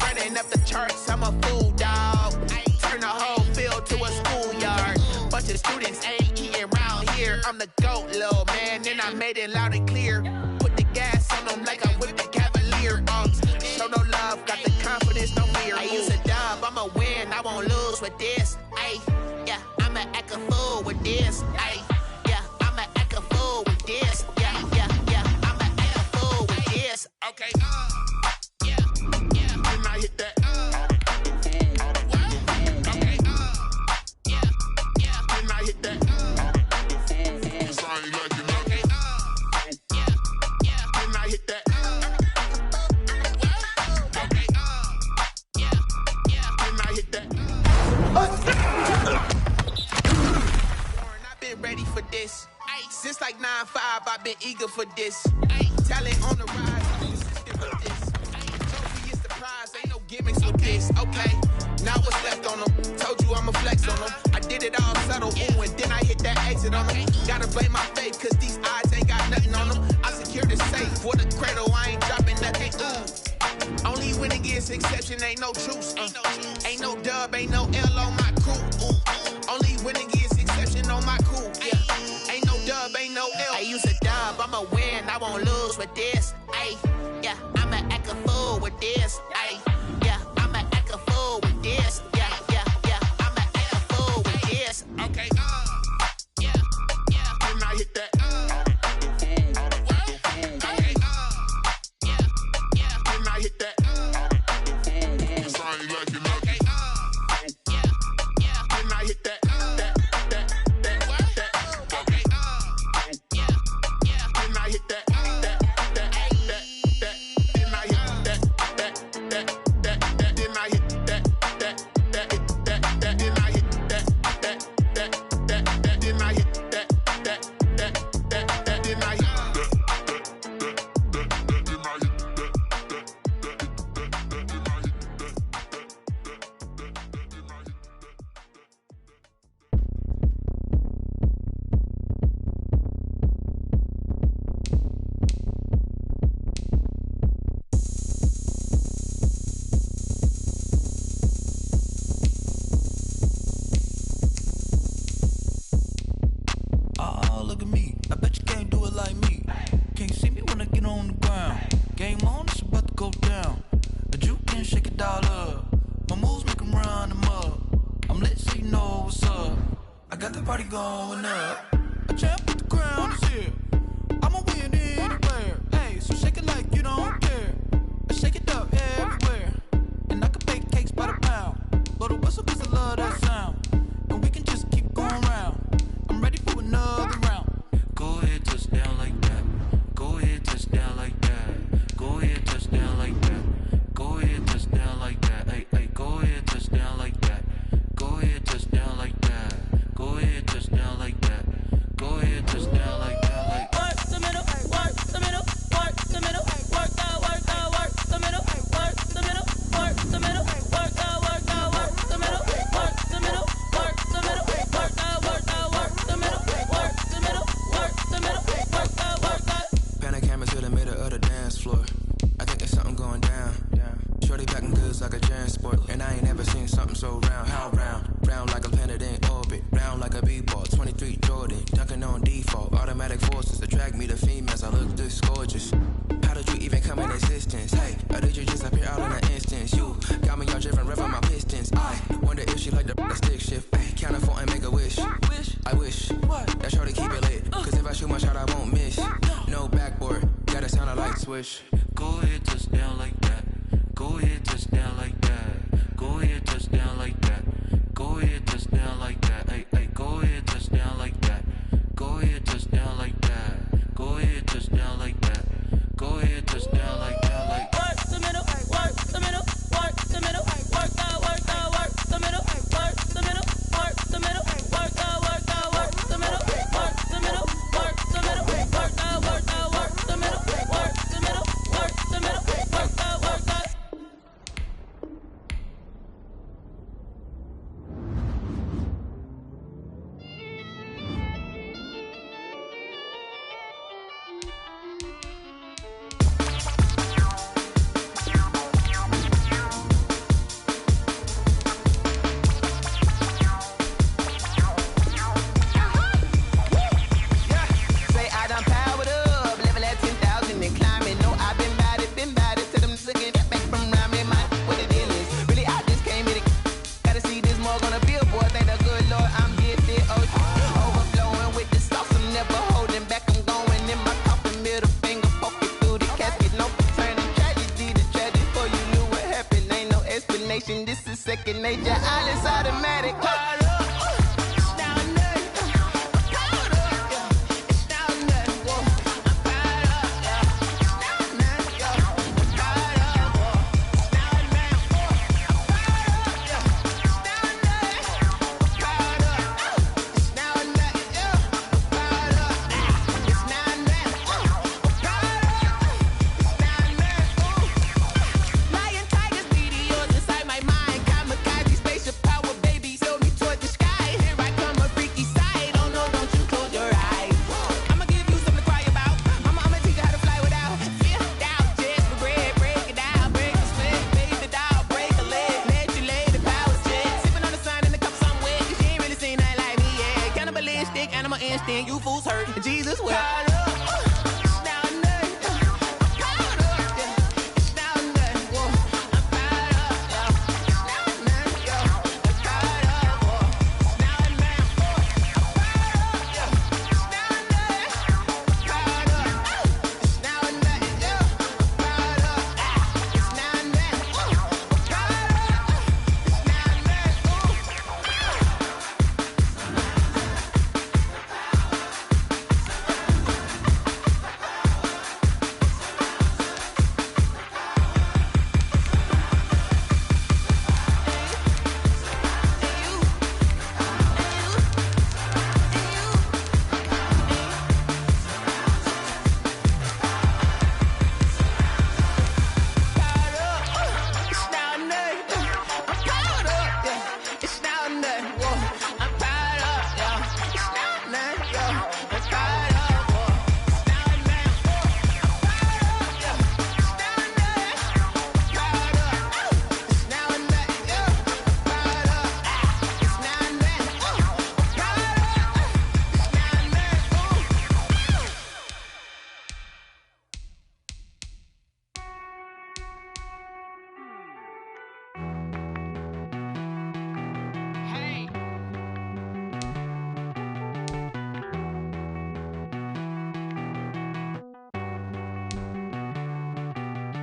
Running up the charts, I'm a fool, dog. Turn the whole field to a schoolyard. Bunch of students ain't eating round here. I'm the GOAT, little man, and I made it loud and clear. Put the gas on them like I whipped the Cavalier. Show no love, got the confidence, no fear. I use a dub, I'ma win, I won't lose with this. Yeah, I'ma act a fool with this. Yeah, I'ma act a fool with this. Yeah, I'ma act a fool with this. Okay, yeah, then I hit that. Okay, yeah, then I hit that. Cause I ain't like it. Okay, yeah, then I hit that. Okay, yeah, then I hit that. I've been ready for this. Since like 9-5, I've been eager for this. Talent on the rise, I'm consistent with this. Trophy is the prize, ain't no gimmicks with this. Okay, now what's left on them? Told you I'ma flex on them. I did it all subtle, ooh, and then I hit that exit on them. Gotta blame my faith, cause these odds ain't got nothing on them. I secured the safe for the cradle, I ain't dropping nothing, ooh. Only winning is exception, ain't no truce. Ain't no dub, ain't no L on my crew. Only winning is exception on my crew. Yeah, ain't no dub, ain't no L. I use a dub, I'ma win, I won't lose with this. Yeah, I'ma act a fool with this. Yeah, I'ma act a fool with this. Yeah, I'ma act a fool with this. Okay, yeah, then I hit that. Okay, yeah, then I hit that. Cause I ain't like it. Okay, yeah, then I hit that. Okay, yeah, then I hit that. Going up, a champ with the crown is here. I'ma win anywhere. Hey, so shake it like you don't care. I shake it up everywhere. And I can bake cakes by the pound. Blow the whistle cause I love that sound. And we can just keep going round. I'm ready for another round. Go ahead, touch down like that. Go ahead, touch down like that. Go ahead, touch down like that. Go ahead, touch down like that. Hey, go ahead, touch down like that. Go ahead, touch down like that. Go ahead, touch down like that. Go ahead, touch down like that. Like work the middle, work the middle, work the middle, work the middle, work the middle, work the middle, work the middle, work the middle, work the middle, work the middle, work the middle, work the middle, work the. Pan a camera to the middle of the dance floor. I think there's something going down. Shorty packing goods like a transport, and I ain't never seen something so round. How round? Round like a planet in orbit, round like a b-ball. 23 Jordan, dunking on default. Automatic forces attract me to females. I look this gorgeous. How did you even come in existence? Hey, or did you just appear out in an instance? You got me all driven, revving my pistons. I wonder if she like the stick shift. Hey, count it 4 and make a wish. I wish that shorty keep it lit. Cause if I shoot my shot, I won't miss. No backboard, gotta sound a light swish. Go ahead, touch down like that. Go ahead, touch down like that. Go ahead, touch down like that. Go ahead, touch down like that. Hey, go ahead, touch down like that. Go ahead, touch down like that. Go ahead, touch down like that. Go ahead, touch down like that. Like work the middle, work the middle. station. This is second nature. All is automatic. You fools hurt. Jesus will.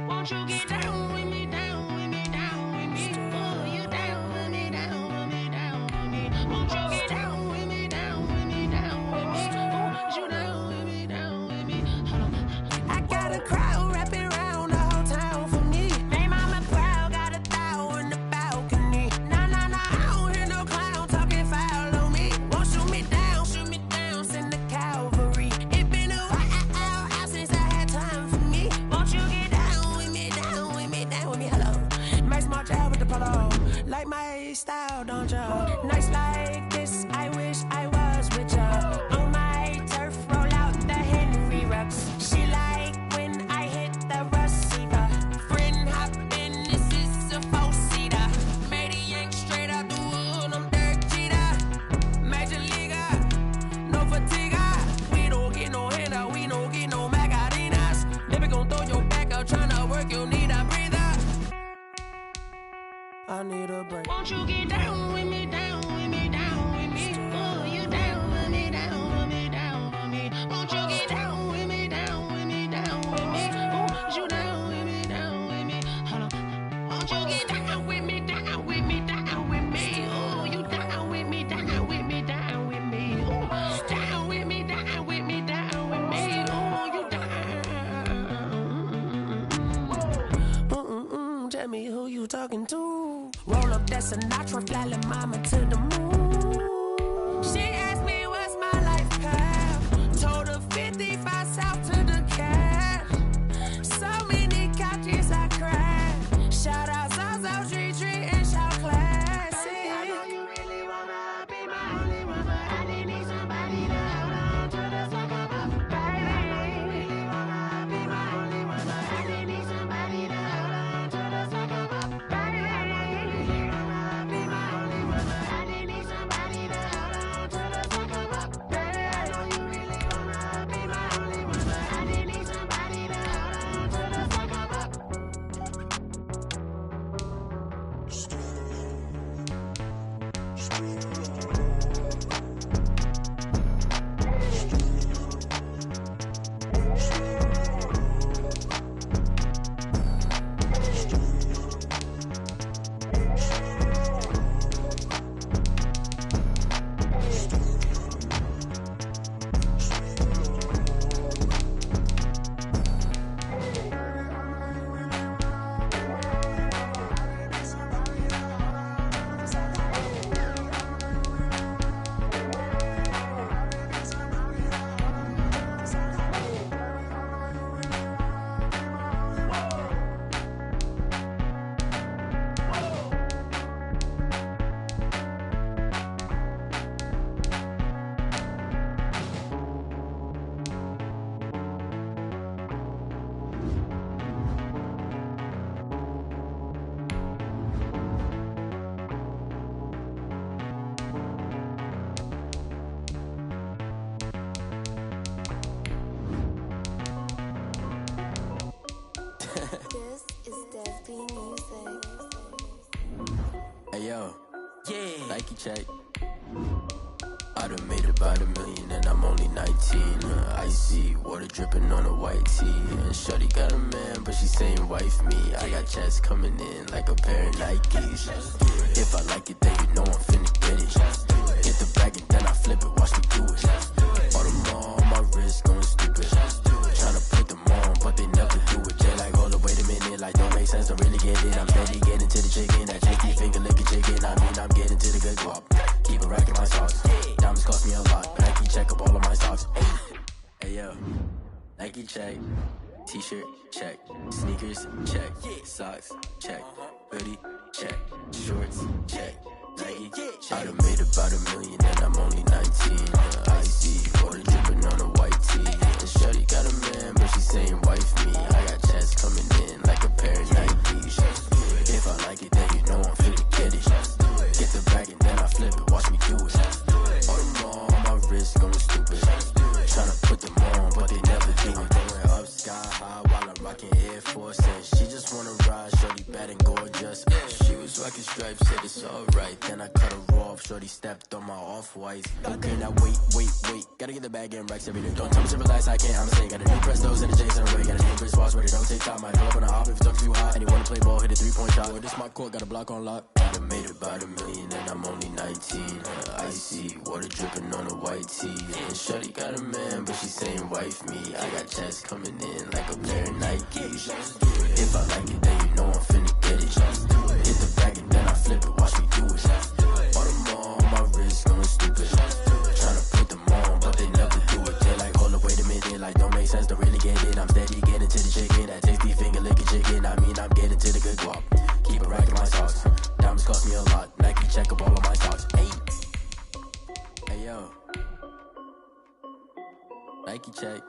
Won't you get down with me, down with me, down with me? Oh, you down with me, down with me, down with me. Won't you get down with me, down with me, down with me? Oh, you down with me, down with me? Hold on. I got a crowd wrapping around the whole town for me. They mama proud, got a thou in the balcony. Nah, I don't hear no clown talking foul on me. Won't shoot me down, send the cavalry. It been a while since I had time for me. Won't you get down with me, down with me, down with me? Hello. Nice smart out with the polo. Like my style, don't you? Nice like this, I wish I was with ya. On my turf, roll out the Henry Rux. She like when I hit the receiver. Friend hop in, this is a four-seater. Made a yank straight out the wood, I'm Derek Jeter. Major leaguer, no fatigue. We don't get no handout, we don't get no Macarinas. Never gon' throw your back out, tryna work, you need a breather. I need a break. Won't you get down with me, down with me, down with me? Oh, you down with me, down with me, down with me? Won't you get down with me, down with me, down with me? Oh, you down with me, down with me? Hold on. Won't you get down with me, down with me, down with me? Oh, you down with me, down with me, down with me? Oh, down with me, down with me, down with me? Oh, you down. Tell me who you talking to. Roll up that Sinatra, fly la mama to the moon. She asked me what's my life path. Told her 55 south to the cat. So many couches I cried. Shout out Zazo, Tree, and shout classic. I know you really wanna be my only one, but I didn't need somebody to hold on to the second up. Baby, you really wanna be my only one, but I didn't need somebody to hold on to the second up. Baby, you really wanna be my only one, but I didn't need somebody to hold on to the second up. Baby, I know you really wanna be my only one, but I didn't need somebody to hold on to the second up. Nike check. I done made about $1 million and I'm only 19. Icy water dripping on a white tee. And shorty got a man, but she saying wife me. I got checks coming in like a pair of Nikes. If I like it, then you know I'm finna get it. Get the bag and then I flip it, watch me do it. All on my wrist going stupid. Tryna put them on, but they never do it. Jay like, hold up, wait a minute, like don't make sense, don't really get it. I'm steady getting to the chicken, that chicky finger licking chicken. I mean, I'm getting to the good guap. Keep a rack in my socks. Diamonds cost me a lot. Nike check up all of my socks. Hey yo, Nike check. T-shirt check. Sneakers check. Socks check. Hoodie check. Shorts check. Nike I done made about $1 million and I'm only 19. Icy water dripping on a white tee. And shorty got a man, but she saying wife me. I got checks coming in like a pair of Nikes. If I like it, then you know I'm finna get it. Get the bag and then I flip it, watch me do it. All my wrist going stupid. Tryna put them on, but they never do it. Going up sky high while I'm rocking Air Force. And she just wanna ride, shorty bad and gorgeous. She was rocking stripes, said it's alright. Then I cut her off, shorty stepped on my off-whites. Okay, now wait. Gotta get the bag and racks every day. Don't tell me to relax, I can't, I'ma say. Got a new Prestos and a Jason Ray. Got a new Chris Foss, ready, don't take time. I pull up on a hop if it's talking too hot. And you wanna play ball, hit a 3-point shot. Boy, this my court, got a block on lock. I done made about $1 million and I'm only 19. Icy water dripping on a white tee. And shorty got a man, but she saying wife me. I got checks coming in like a pair of Nikes. If I like it, then you know I'm finna get it. Hit the bag and then I flip it, watch me do it. All my wrist going stupid. Tryna put them on, but they never do it. They like, hold up, wait a minute, like don't make sense, don't really get it. I'm steady getting to the chicken, that tasty finger licking chicken. I mean, I'm getting to the good guap. Keep a rack in my socks. Diamonds cost me a lot. Nike check up all of my socks. Hey yo, Nike check.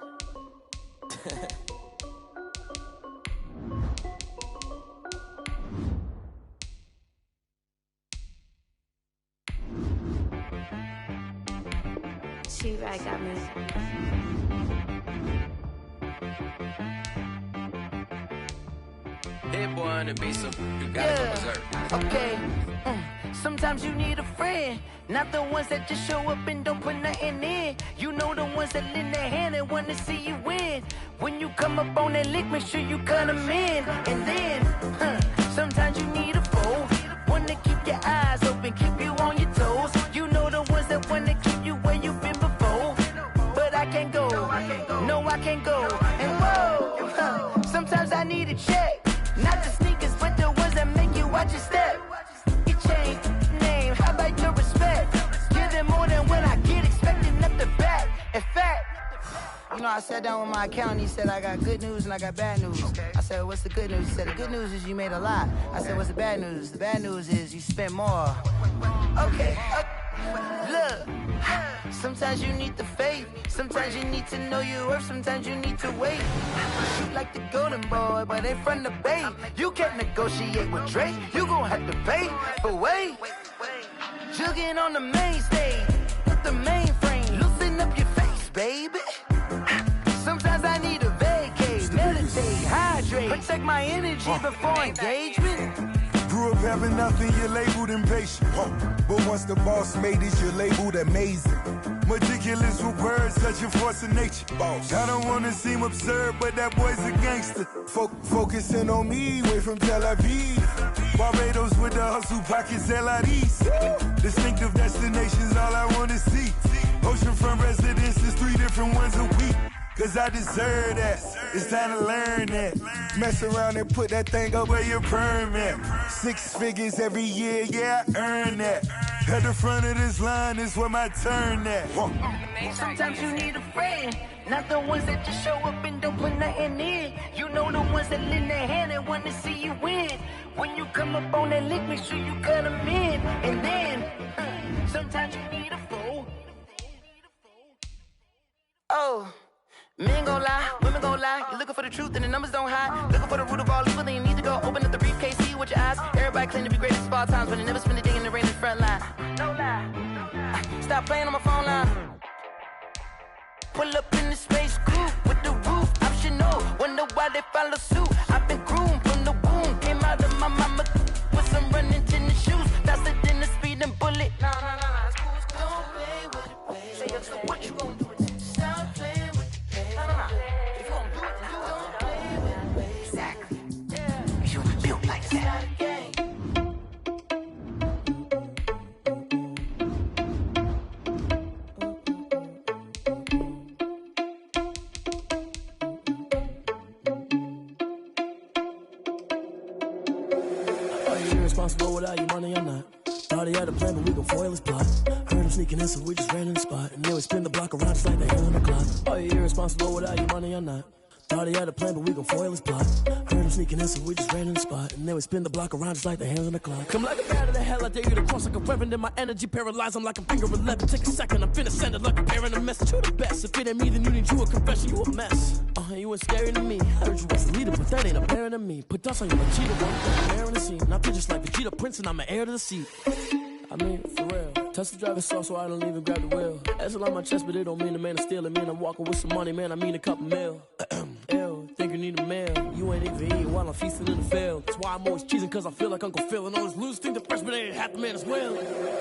She right got me. Hit boy on the beat, so you gotta go berserk. Okay. Sometimes you need a friend, not the ones that just show up and don't put nothing in. You know the ones that lend their hand and wanna see you win. When you come up on that lick, make sure you cut them in. And then, sometimes you need a foe, one to keep your eyes open, keep you on your toes. You know the ones that wanna keep you where you've been before. But I can't go, no I can't go. And whoa, sometimes I need a check, not the sneakers, but the ones that make you watch your step. You change name, how about your respect? Give them more than what I get, expecting up the back. In fact, you know, I sat down with my accountant, he said, I got good news and I got bad news. I said, what's the good news? He said, the good news is you made a lot. I said, what's the bad news? The bad news is you spent more. Okay, look, sometimes you need the faith, sometimes you need to know your worth, sometimes you need to wait. You like the golden boy, but ain't from the bay. You can't negotiate with Drake, you gon' have to pay. But wait, jugging on the main stage, with the mainframe, loosen up your face, baby. Sometimes I need a vacate, meditate, hydrate, protect my energy before engagement. Grew up having nothing, you're labeled impatient. But once the boss made it, you're labeled amazing. Meticulous with words, such a force of nature. I don't wanna seem absurd, but that boy's a gangster. Focusing on me, way from Tel Aviv. Barbados with the hustle pockets, LIDs. Distinctive destinations, all I wanna see. Oceanfront residences, 3 different ones a week. Cause I deserve that, it's time to learn that. Mess around and put that thing up where your permit. 6 figures every year, yeah, I earn that. At the front of this line is where my turn at. Sometimes you need a friend, not the ones that just show up and don't put nothing in. You know the ones that lend their hand and want to see you win. When you come up on that lick, make sure you cut them in. And then, sometimes you need a foe. Oh. Men gon' lie, women gon' lie. You're looking for the truth and the numbers don't hide. Looking for the root of all evil, then you need to go open up the briefcase, see with your eyes. Everybody claim to be greatest of all times, but they never spend a day in the rain in the front line. No lie. Stop playing on my phone line. Pull up in the space coupe with the roof optional. Wonder why they follow suit. I've been groomed from the womb. Came out of my mama with some running tennis shoes. Faster than the speeding bullet. you irresponsible without your money or not? Thought he had a plan, but we gon' foil his plot. Heard him sneaking in, so we just ran in the spot. And then we spin the block around just like the hell on the clock. Are you irresponsible without your money or not? Thought he had a plan, but we gon' foil his plot. Heard him sneaking in, so we just ran in the spot. And then we spin the block around just like the hands on the clock. Come like a bat of the hell, I dare you to cross like a reverend. In my energy paralyzed, I'm like a finger 11. Take a second, I'm finna send it like a parent a message. You the best, if it ain't me, then you need you a confession. You a mess, you ain't scary to me. I heard you was the leader, but that ain't apparent to me. Put dust on you like cheetah, one air in the scene. Now feel just like Vegeta Prince, and I'm an heir to the seat. I mean, for real. Touch the driver's soft, so I don't even grab the wheel. That's on my chest, but it don't mean the man is stealing. Man, I'm walking with some money, man, I mean a couple mil. Ew, think you need a meal. You ain't even eating while I'm feasting in the field. That's why I'm always cheesing, cause I feel like Uncle Phil. And all this lose think the freshman ain't half the man as well.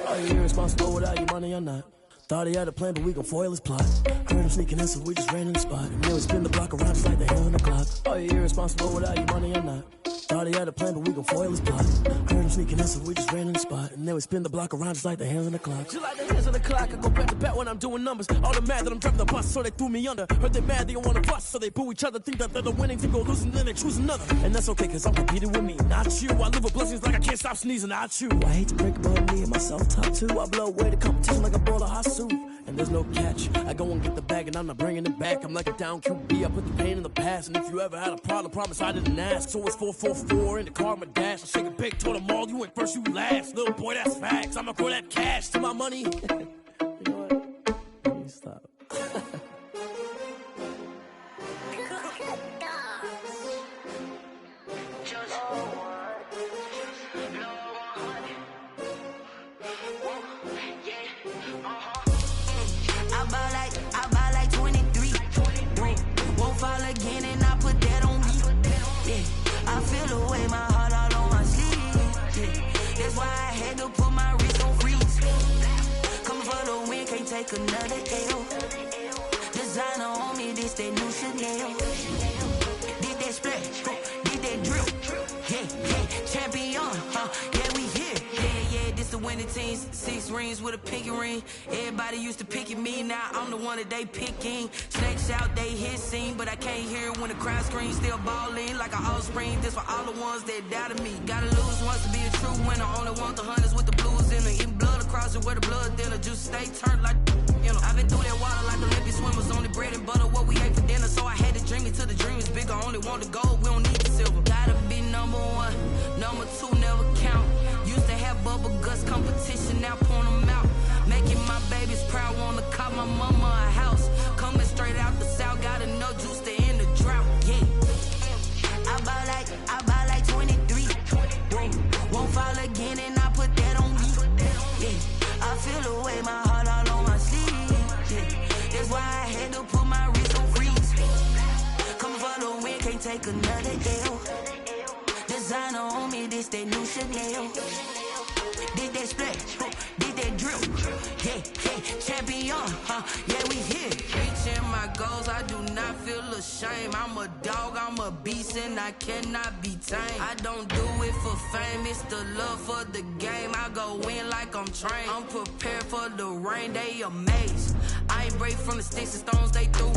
Are you irresponsible without your money or not? Thought he had a plan, but we gon' foil his plot. Heard him sneaking in, so we just ran in the spot. And then we spin the block around just like the hell on the clock. Are you irresponsible without your money or not? Thought he had a plan, but we gon' foil his plot. Heard him sneaking in, so we just ran in the spot. And then we spin the block around just like the hands on the clock. Just like the hands on the clock, I go back to back when I'm doing numbers. All the mad that I'm driving the bus, so they threw me under. Heard they mad, they don't wanna bust, so they boo each other. Think that they're the winning team, go losing, then they choose another. And that's okay, cause I'm competing with me, not you. I live with blessings like I can't stop sneezing, not you. I hate to break about me and myself top two. I blow away the competition like a bowl of hot soup. And there's no catch. I go and get the bag and I'm not bringing it back. I'm like a down QB, I put the pain in the past. And if you ever had a problem, promise I didn't ask. So it's 444 in the car, my dash. I shake it big, told them all, you went first, you last. Little boy, that's facts. I'ma throw that cash to my money. You know what? Let me stop. I buy like 23. Won't fall again and I put that on me. Yeah, I feel the way my heart all on my sleeve. Yeah, that's why I had to put my wrist on freeze. Coming for the win, can't take another L. Designer on me, this that new Chanel. Did that splash, did that drill. Yeah, champion, yeah, we here. Yeah, this the winning teams. 6 rings with a pinky ring. Everybody used to pick at me, now I'm the one that they picking. Snakes out, they hit scene, but I can't hear it when the crowd screams. Still balling like an offspring. This for all the ones that doubted me. Gotta lose once to be a true winner. Only want the hunters with the blues in it. Eating blood across it where the blood thinner. Juice stay turned like, you know. I've been through that water like Olympic swimmers. Only bread and butter, what we ate for dinner. So I had to dream it till the dream is bigger. Only want the gold, we don't need the silver. Gotta be number 1, number 2 never count. Used to have bubble guts competition, now point them out. Making my babies proud, wanna call my mama a house. Coming straight out the south, got enough juice to end the drought. Yeah, I buy like 23. Won't fall again and I put that on me. Yeah, I feel the way my heart all on my sleeve. Yeah, that's why I had to put my wrist on freeze. Coming for the win, can't take another L. Designer on me, this that new Chanel. Did that splash, did that drill. Yeah, champion, yeah, we here. Reaching my goals, I do not feel ashamed. I'm a dog, I'm a beast, and I cannot be tamed. I don't do it for fame, it's the love for the game. I go in like I'm trained. I'm prepared for the rain, they amazed. I ain't break from the sticks and stones they threw.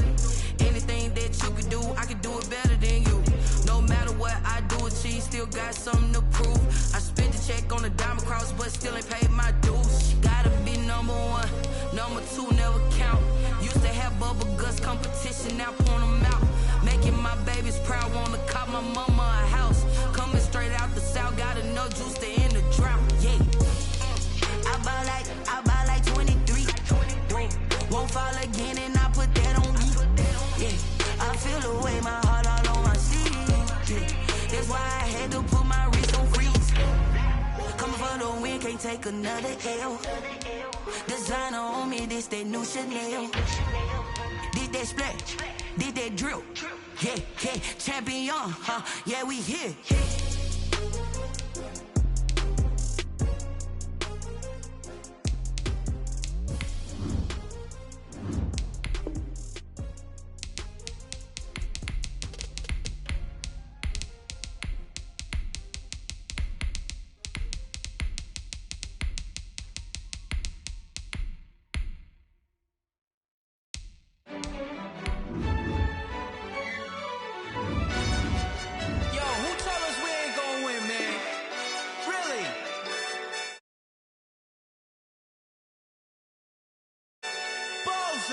Anything that you can do, I can do it better than you. No matter what I do, achieve, still got something to prove. I spent the check on the diamond cross, but still ain't paid my dues. Gotta be number 1, number 2 never count. Used to have bubble guts competition, now point them out. Making my babies proud, wanna call my mama a house. Coming straight out the south, got enough juice to end the drought. Yeah, I buy like 23. Won't fall again and I put that on me. Yeah, I feel the way my heart all on my sleeve. Yeah, that's why I had to put my wrist on freeze. Coming for the win, can't take another L. Designer on me, this that new Chanel. Did that splash, did that drill. Yeah, champion, yeah, we here.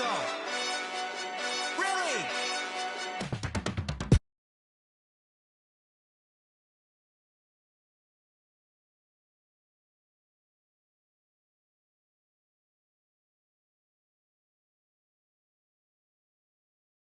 so.